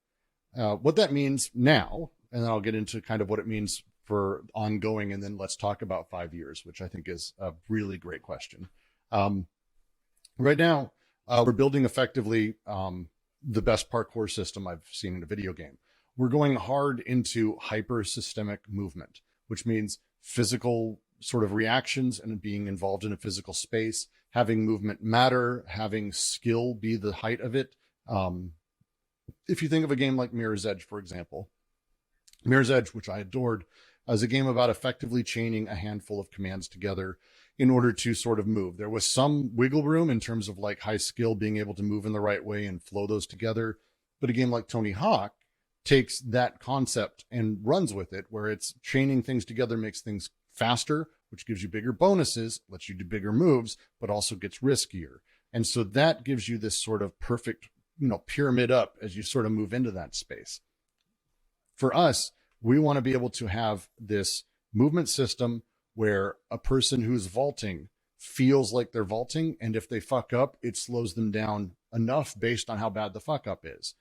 what that means now, and then I'll get into kind of what it means for ongoing, and then let's talk about 5 years, which I think is a really great question. Right now, we're building effectively the best parkour system I've seen in a video game. We're going hard into hyper-systemic movement, which means physical sort of reactions and being involved in a physical space, having movement matter, having skill be the height of it. If you think of a game like Mirror's Edge, for example, Mirror's Edge, which I adored, is a game about effectively chaining a handful of commands together in order to sort of move. There was some wiggle room in terms of like high skill, being able to move in the right way and flow those together. But a game like Tony Hawk takes that concept and runs with it, where it's chaining things together makes things faster, which gives you bigger bonuses, lets you do bigger moves, but also gets riskier. And so that gives you this sort of perfect, pyramid up as you sort of move into that space. For us, we want to be able to have this movement system where a person who's vaulting feels like they're vaulting, and if they fuck up, it slows them down enough based on how bad the fuck up is.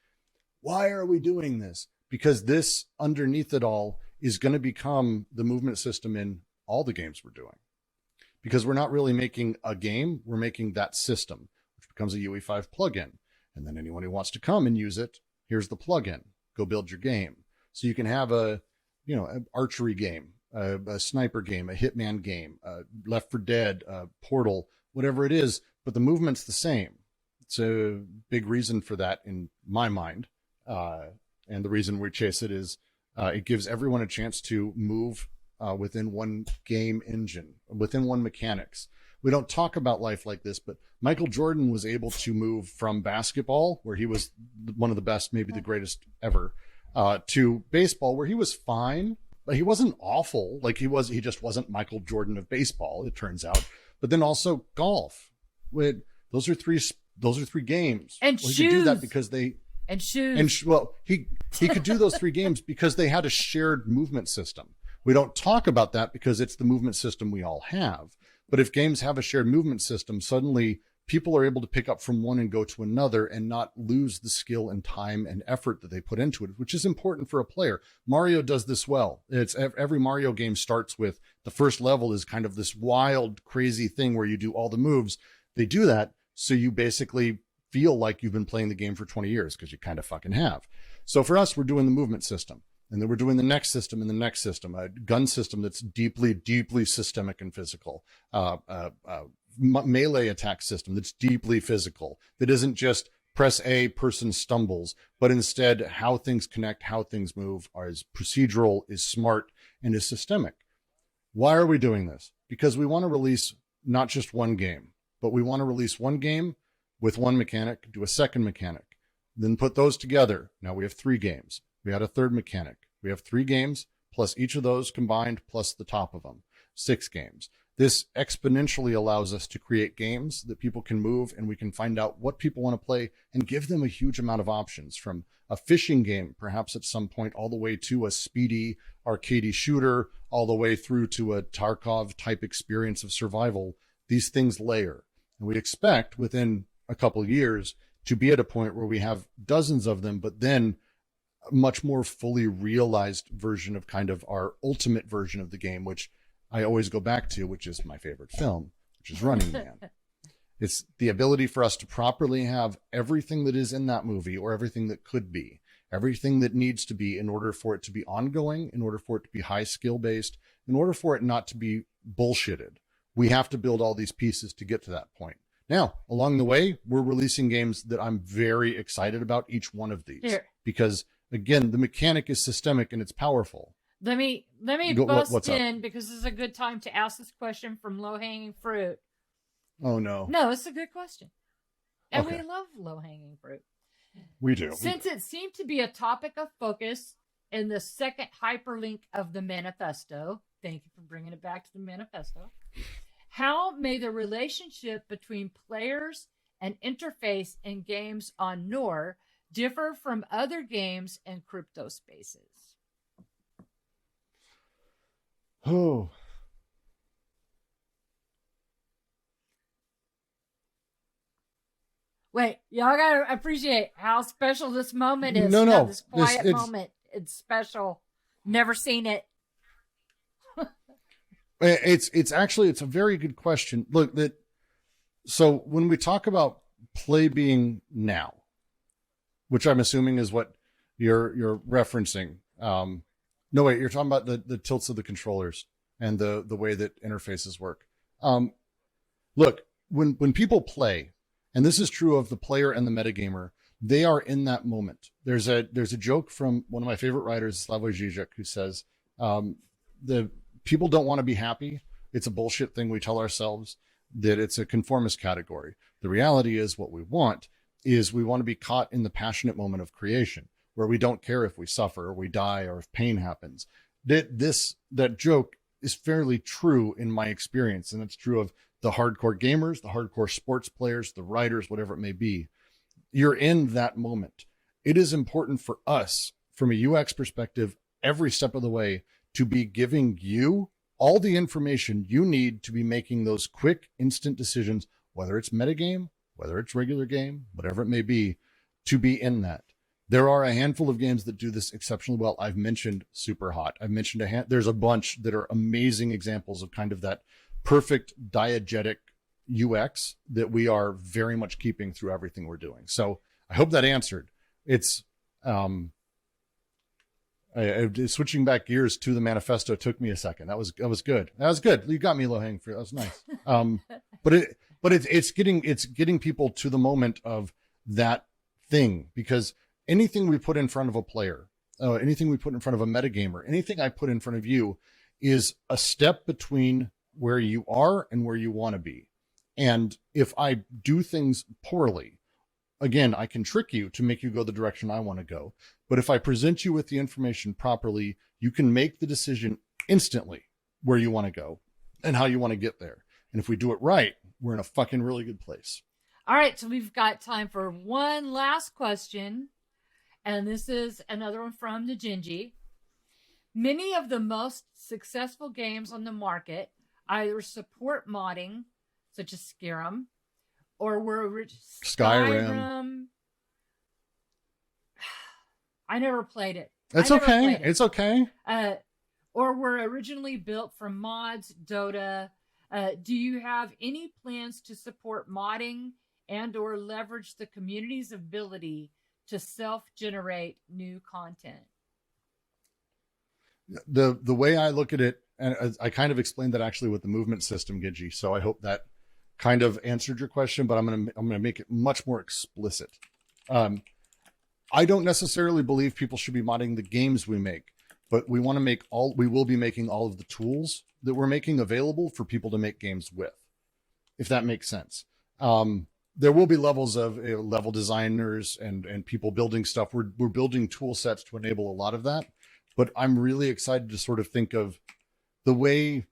Why are we doing this? Because this, underneath it all, is going to become the movement system in all the games we're doing. Because we're not really making a game, we're making that system, which becomes a UE5 plugin. And then anyone who wants to come and use it, here's the plugin. Go build your game. So you can have an archery game, a sniper game, a hitman game, Left 4 Dead, Portal, whatever it is, but the movement's the same. It's a big reason for that in my mind. And the reason we chase it is it gives everyone a chance to move within one game engine, within one mechanics. We don't talk about life like this, but Michael Jordan was able to move from basketball, where he was one of the best, maybe the greatest ever, to baseball, where he was fine, but he wasn't awful. Like he just wasn't Michael Jordan of baseball, it turns out. But then also golf. Those are three games. And well, shoes. He could do that because they and shoes. He could do those three games because they had a shared movement system. We don't talk about that because it's the movement system we all have. But if games have a shared movement system, suddenly people are able to pick up from one and go to another and not lose the skill and time and effort that they put into it, which is important for a player. Mario does this well. It's every Mario game starts with the first level is kind of this wild, crazy thing where you do all the moves. They do that so you basically feel like you've been playing the game for 20 years, because you kind of fucking have. So for us, we're doing the movement system. And then we're doing the next system and the next system, a gun system that's deeply, deeply systemic and physical, melee attack system that's deeply physical, that isn't just press A, person stumbles, but instead how things connect, how things move is procedural, is smart, and is systemic. Why are we doing this? Because we want to release not just one game, but we want to release one game with one mechanic, do a second mechanic, then put those together. Now we have 3 games. We had a third mechanic. We have 3 games, plus each of those combined, plus the top of them, 6 games. This exponentially allows us to create games that people can move, and we can find out what people want to play and give them a huge amount of options, from a fishing game, perhaps at some point, all the way to a speedy arcadey shooter, all the way through to a Tarkov type experience of survival. These things layer, and we expect within a couple of years to be at a point where we have dozens of them, but then a much more fully realized version of kind of our ultimate version of the game, which I always go back to, which is my favorite film, which is Running Man. It's the ability for us to properly have everything that is in that movie, or everything that could be, everything that needs to be, in order for it to be ongoing, in order for it to be high skill based, in order for it not to be bullshitted. We have to build all these pieces to get to that point. Now, along the way, we're releasing games that I'm very excited about, each one of these. Here. Because, again, the mechanic is systemic and it's powerful. Let me bust in, because this is a good time to ask this question from Low Hanging Fruit. Oh, no. No, it's a good question. And Okay. we love low hanging fruit. We do. Since it seemed to be a topic of focus in the second hyperlink of the manifesto, thank you for bringing it back to the manifesto, how may the relationship between players and interface in games on NOR differ from other games in crypto spaces? Oh. Wait, y'all gotta appreciate how special this moment is. No. This quiet moment. It's special. Never seen it. It's actually a very good question. Look, so when we talk about play being now, which I'm assuming is what you're referencing. No, wait, you're talking about the tilts of the controllers and the way that interfaces work. Look, when people play, and this is true of the player and the metagamer, they are in that moment. There's a joke from one of my favorite writers, Slavoj Žižek, who says, the people don't want to be happy. It's a bullshit thing we tell ourselves, that it's a conformist category. The reality is, what we want to be caught in the passionate moment of creation, where we don't care if we suffer or we die or if pain happens. That joke is fairly true in my experience, and it's true of the hardcore gamers, the hardcore sports players, the writers, whatever it may be. You're in that moment. It is important for us, from a UX perspective, every step of the way, to be giving you all the information you need to be making those quick, instant decisions, whether it's metagame, whether it's regular game, whatever it may be, to be in that. There are a handful of games that do this exceptionally well. I've mentioned Superhot. I've mentioned there's a bunch that are amazing examples of kind of that perfect diegetic UX that we are very much keeping through everything we're doing. So I hope that answered. It's switching back gears to the manifesto took me a second. That was good. That was good. You got me low hanging fruit. That was nice. But it's getting people to the moment of that thing, because anything we put in front of a player, anything we put in front of a metagamer, anything I put in front of you is a step between where you are and where you want to be. And if I do things poorly, again, I can trick you to make you go the direction I want to go. But if I present you with the information properly, you can make the decision instantly where you want to go and how you want to get there. And if we do it right, we're in a fucking really good place. All right, so we've got time for one last question. And this is another one from the Gingy. Many of the most successful games on the market either support modding, such as Skyrim, or were Skyrim. I never played it. It's okay. It's okay. Or were originally built from mods, Dota. Do you have any plans to support modding and or leverage the community's ability to self-generate new content? The way I look at it, and I kind of explained that actually with the movement system, Gidgey. So I hope that kind of answered your question, but I'm gonna make it much more explicit. I don't necessarily believe people should be modding the games we make, but we will be making all of the tools that we're making available for people to make games with, if that makes sense. There will be levels of level designers and people building stuff. We're building tool sets to enable a lot of that, but I'm really excited to sort of think of the way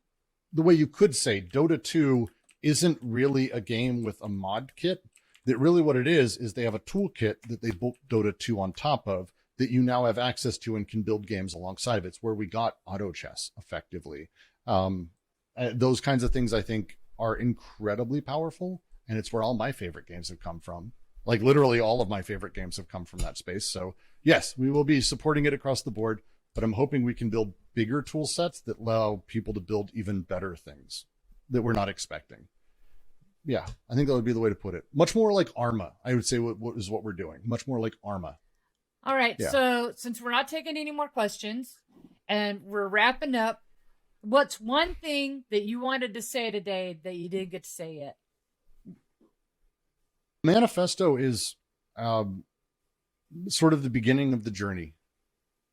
you could say Dota 2 isn't really a game with a mod kit. That really what it is they have a toolkit that they built Dota 2 on top of that you now have access to and can build games alongside of it. It's where we got auto chess effectively. Those kinds of things I think are incredibly powerful, and it's where all my favorite games have come from. Like literally all of my favorite games have come from that space. So yes, we will be supporting it across the board, but I'm hoping we can build bigger tool sets that allow people to build even better things that we're not expecting. Yeah, I think that would be the way to put it. Much more like Arma, I would say, what is what we're doing. Much more like Arma. All right. Yeah. So since we're not taking any more questions and we're wrapping up, what's one thing that you wanted to say today that you didn't get to say yet? Manifesto is sort of the beginning of the journey.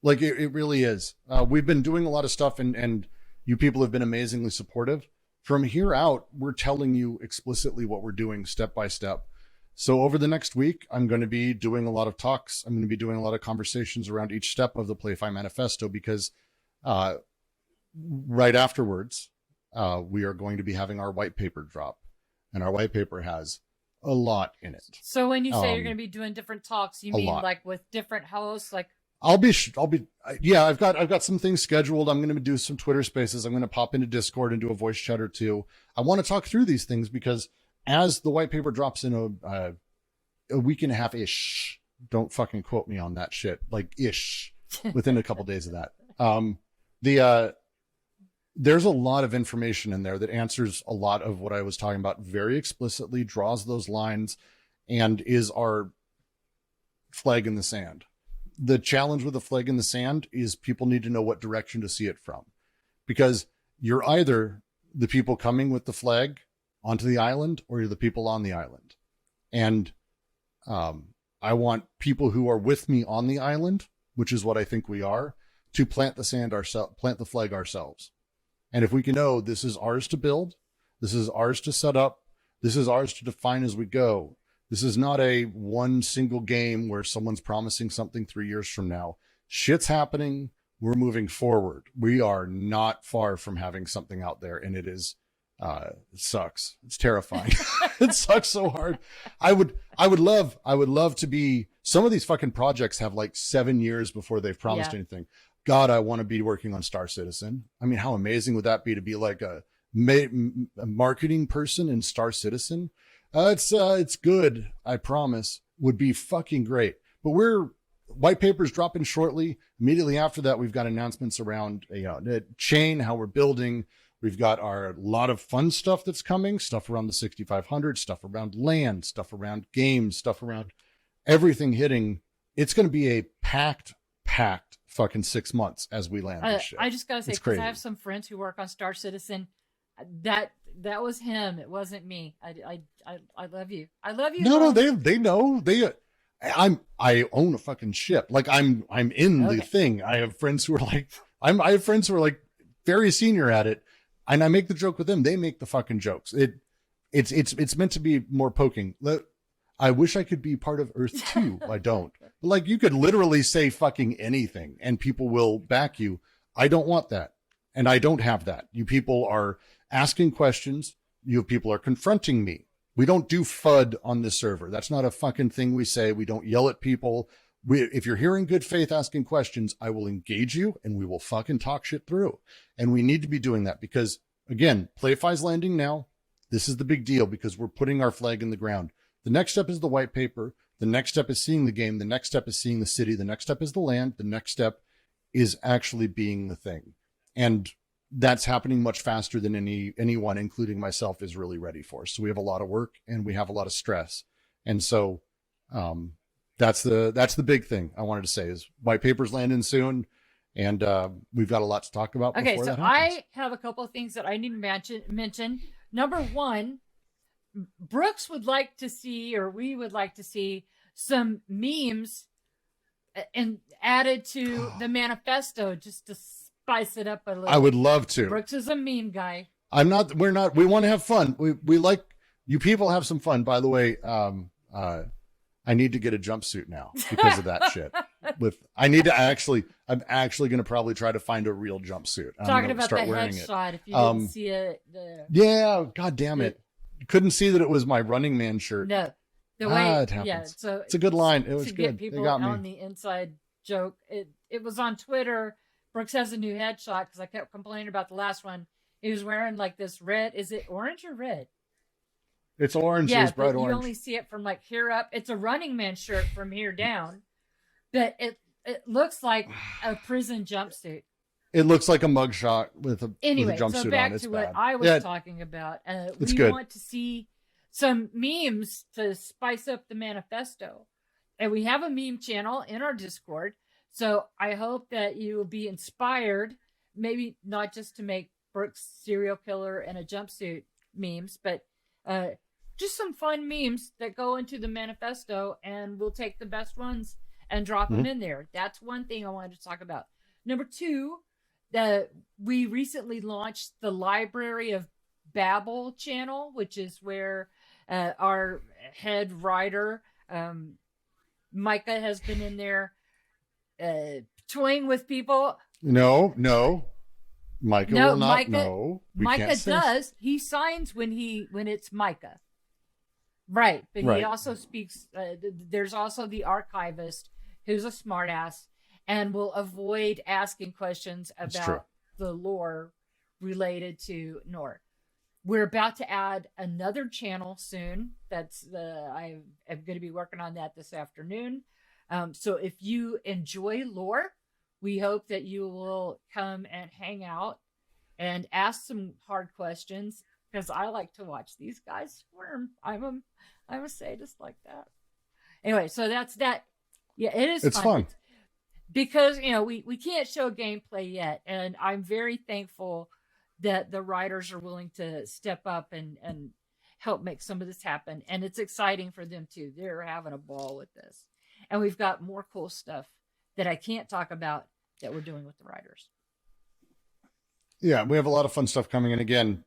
Like it really is. We've been doing a lot of stuff and you people have been amazingly supportive. From here out, we're telling you explicitly what we're doing step by step. So over the next week, I'm going to be doing a lot of talks. I'm going to be doing a lot of conversations around each step of the PlayFi manifesto because right afterwards, we are going to be having our white paper drop. And our white paper has a lot in it. So when you say you're going to be doing different talks, you mean like with different hosts? Like I've got some things scheduled. I'm going to do some Twitter spaces. I'm going to pop into Discord and do a voice chat or two. I want to talk through these things because as the white paper drops in a week and a half ish, don't fucking quote me on that shit, like ish, within a couple days of that. There's a lot of information in there that answers a lot of what I was talking about very explicitly, draws those lines, and is our flag in the sand. The challenge with the flag in the sand is people need to know what direction to see it from, because you're either the people coming with the flag onto the island or you're the people on the island. And I want people who are with me on the island, which is what I think we are, to plant the flag ourselves. And if we can know this is ours to build, this is ours to set up, this is ours to define as we go. This is not a one single game where someone's promising something 3 years from now. Shit's happening. We're moving forward. We are not far from having something out there, and it is, it sucks. It's terrifying. It sucks so hard. I would love to be, some of these fucking projects have like 7 years before they've promised anything. God, I want to be working on Star Citizen. I mean, how amazing would that be to be like a marketing person in Star Citizen? It's good. I promise. Would be fucking great. But white papers dropping shortly. Immediately after that, we've got announcements around the chain, how we're building. We've got our lot of fun stuff that's coming, stuff around the 6,500, stuff around land, stuff around games, stuff around everything hitting. It's going to be a packed fucking 6 months as we land this shit. I just got to say, because I have some friends who work on Star Citizen, that was him. It wasn't me. I love you. I love you. No, they know. I own a fucking ship. Like I'm in the thing. I have friends who are like very senior at it, and I make the joke with them. They make the fucking jokes. It's meant to be more poking. I wish I could be part of Earth 2. I don't. But like you could literally say fucking anything and people will back you. I don't want that. And I don't have that. You people are asking questions. You people are confronting me. We don't do FUD on this server. That's not a fucking thing we say. We don't yell at people. If you're here in good faith asking questions, I will engage you and we will fucking talk shit through. And we need to be doing that because, again, PlayFi's landing now. This is the big deal because we're putting our flag in the ground. The next step is the white paper. The next step is seeing the game. The next step is seeing the city. The next step is the land. The next step is actually being the thing. And that's happening much faster than anyone, including myself, is really ready for. So we have a lot of work and we have a lot of stress. And so that's the big thing I wanted to say is white papers landing soon. And we've got a lot to talk about. Okay, before so that happens. I have a couple of things that I need to mention. Number one, Brooks would like to see, or we would like to see, some memes and added to the manifesto just to spice it up a little. I would love to. Brooks is a meme guy. We're not. We want to have fun. We like you people have some fun. By the way, I need to get a jumpsuit now because of that shit. I'm actually going to probably try to find a real jumpsuit. Talking about the headshot, if you didn't see it. Yeah, god damn it. Couldn't see that it was my Running Man shirt. No. The way, it happens. yeah, so it's a good line. It was to good. Get people they got me. On the inside joke. It was on Twitter. Brooks has a new headshot because I kept complaining about the last one. He was wearing like this red. Is it orange or red? It's orange. Yeah, it's bright but orange. you only see it from like here up. It's a Running Man shirt from here down, but it looks like a prison jumpsuit. It looks like a mugshot with a jumpsuit so back on. It's to bad. what I was talking about. It's we good. want to see some memes to spice up the manifesto, and we have a meme channel in our Discord. So I hope that you will be inspired, maybe not just to make Brooks serial killer and a jumpsuit memes, but just some fun memes that go into the manifesto, and we'll take the best ones and drop them in there. That's one thing I wanted to talk about. Number two, we recently launched the Library of Babel channel, which is where our head writer, Micah, has been in there toying with people. No. Micah will not. Micah, no. Micah does. He signs when it's Micah. Right. But he also speaks. There's also the archivist who's a smartass and will avoid asking questions about the lore related to Nor. We're about to add another channel soon. I'm going to be working on that this afternoon. So if you enjoy lore, we hope that you will come and hang out and ask some hard questions, because I like to watch these guys squirm. I'm a sadist like that. Anyway, so that's that. Yeah, it's fun. Because, we can't show gameplay yet, and I'm very thankful that the writers are willing to step up and help make some of this happen. And it's exciting for them too. They're having a ball with this. And we've got more cool stuff that I can't talk about that we're doing with the writers. Yeah, we have a lot of fun stuff coming in. Again,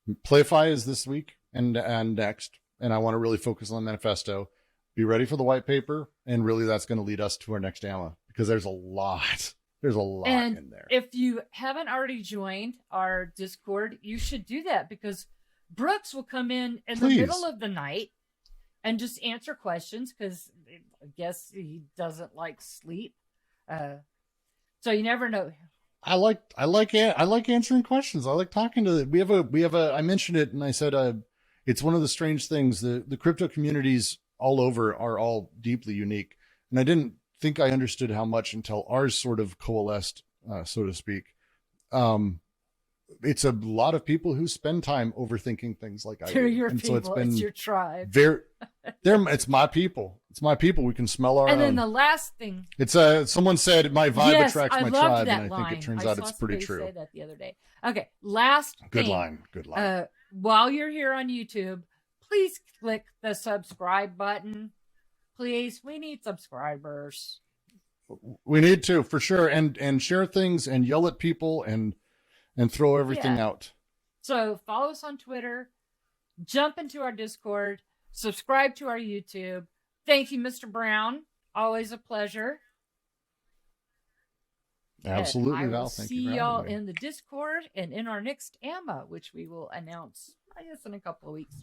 PlayFi is this week and next, and I want to really focus on the manifesto. Be ready for the white paper, and really that's going to lead us to our next AMA, because there's a lot in there. If you haven't already joined our Discord, you should do that, because Brooks will come in the middle of the night and just answer questions, because I guess he doesn't like sleep. So you never know. I like answering questions. I like talking to we have a I mentioned it, and I said it's one of the strange things. The crypto communities all over are all deeply unique, and I didn't think I understood how much until ours sort of coalesced, so to speak. It's a lot of people who spend time overthinking things like I do. They're your and people. So it's your tribe. It's my people. It's my people. We can smell our own. And then own. the last thing. It's someone said my vibe attracts my tribe, that and I line. think it turns out it's pretty true. I saw somebody say that the other day. Okay, last Good thing. line. Good line. While you're here on YouTube, please click the subscribe button. Please, we need subscribers. We need to, for sure, and share things and yell at people and throw everything out. So follow us on Twitter, jump into our Discord, subscribe to our YouTube. Thank you, Mr. Brown. Always a pleasure. Absolutely, Val. Thank you. See y'all in the Discord and in our next AMA, which we will announce, I guess, in a couple of weeks.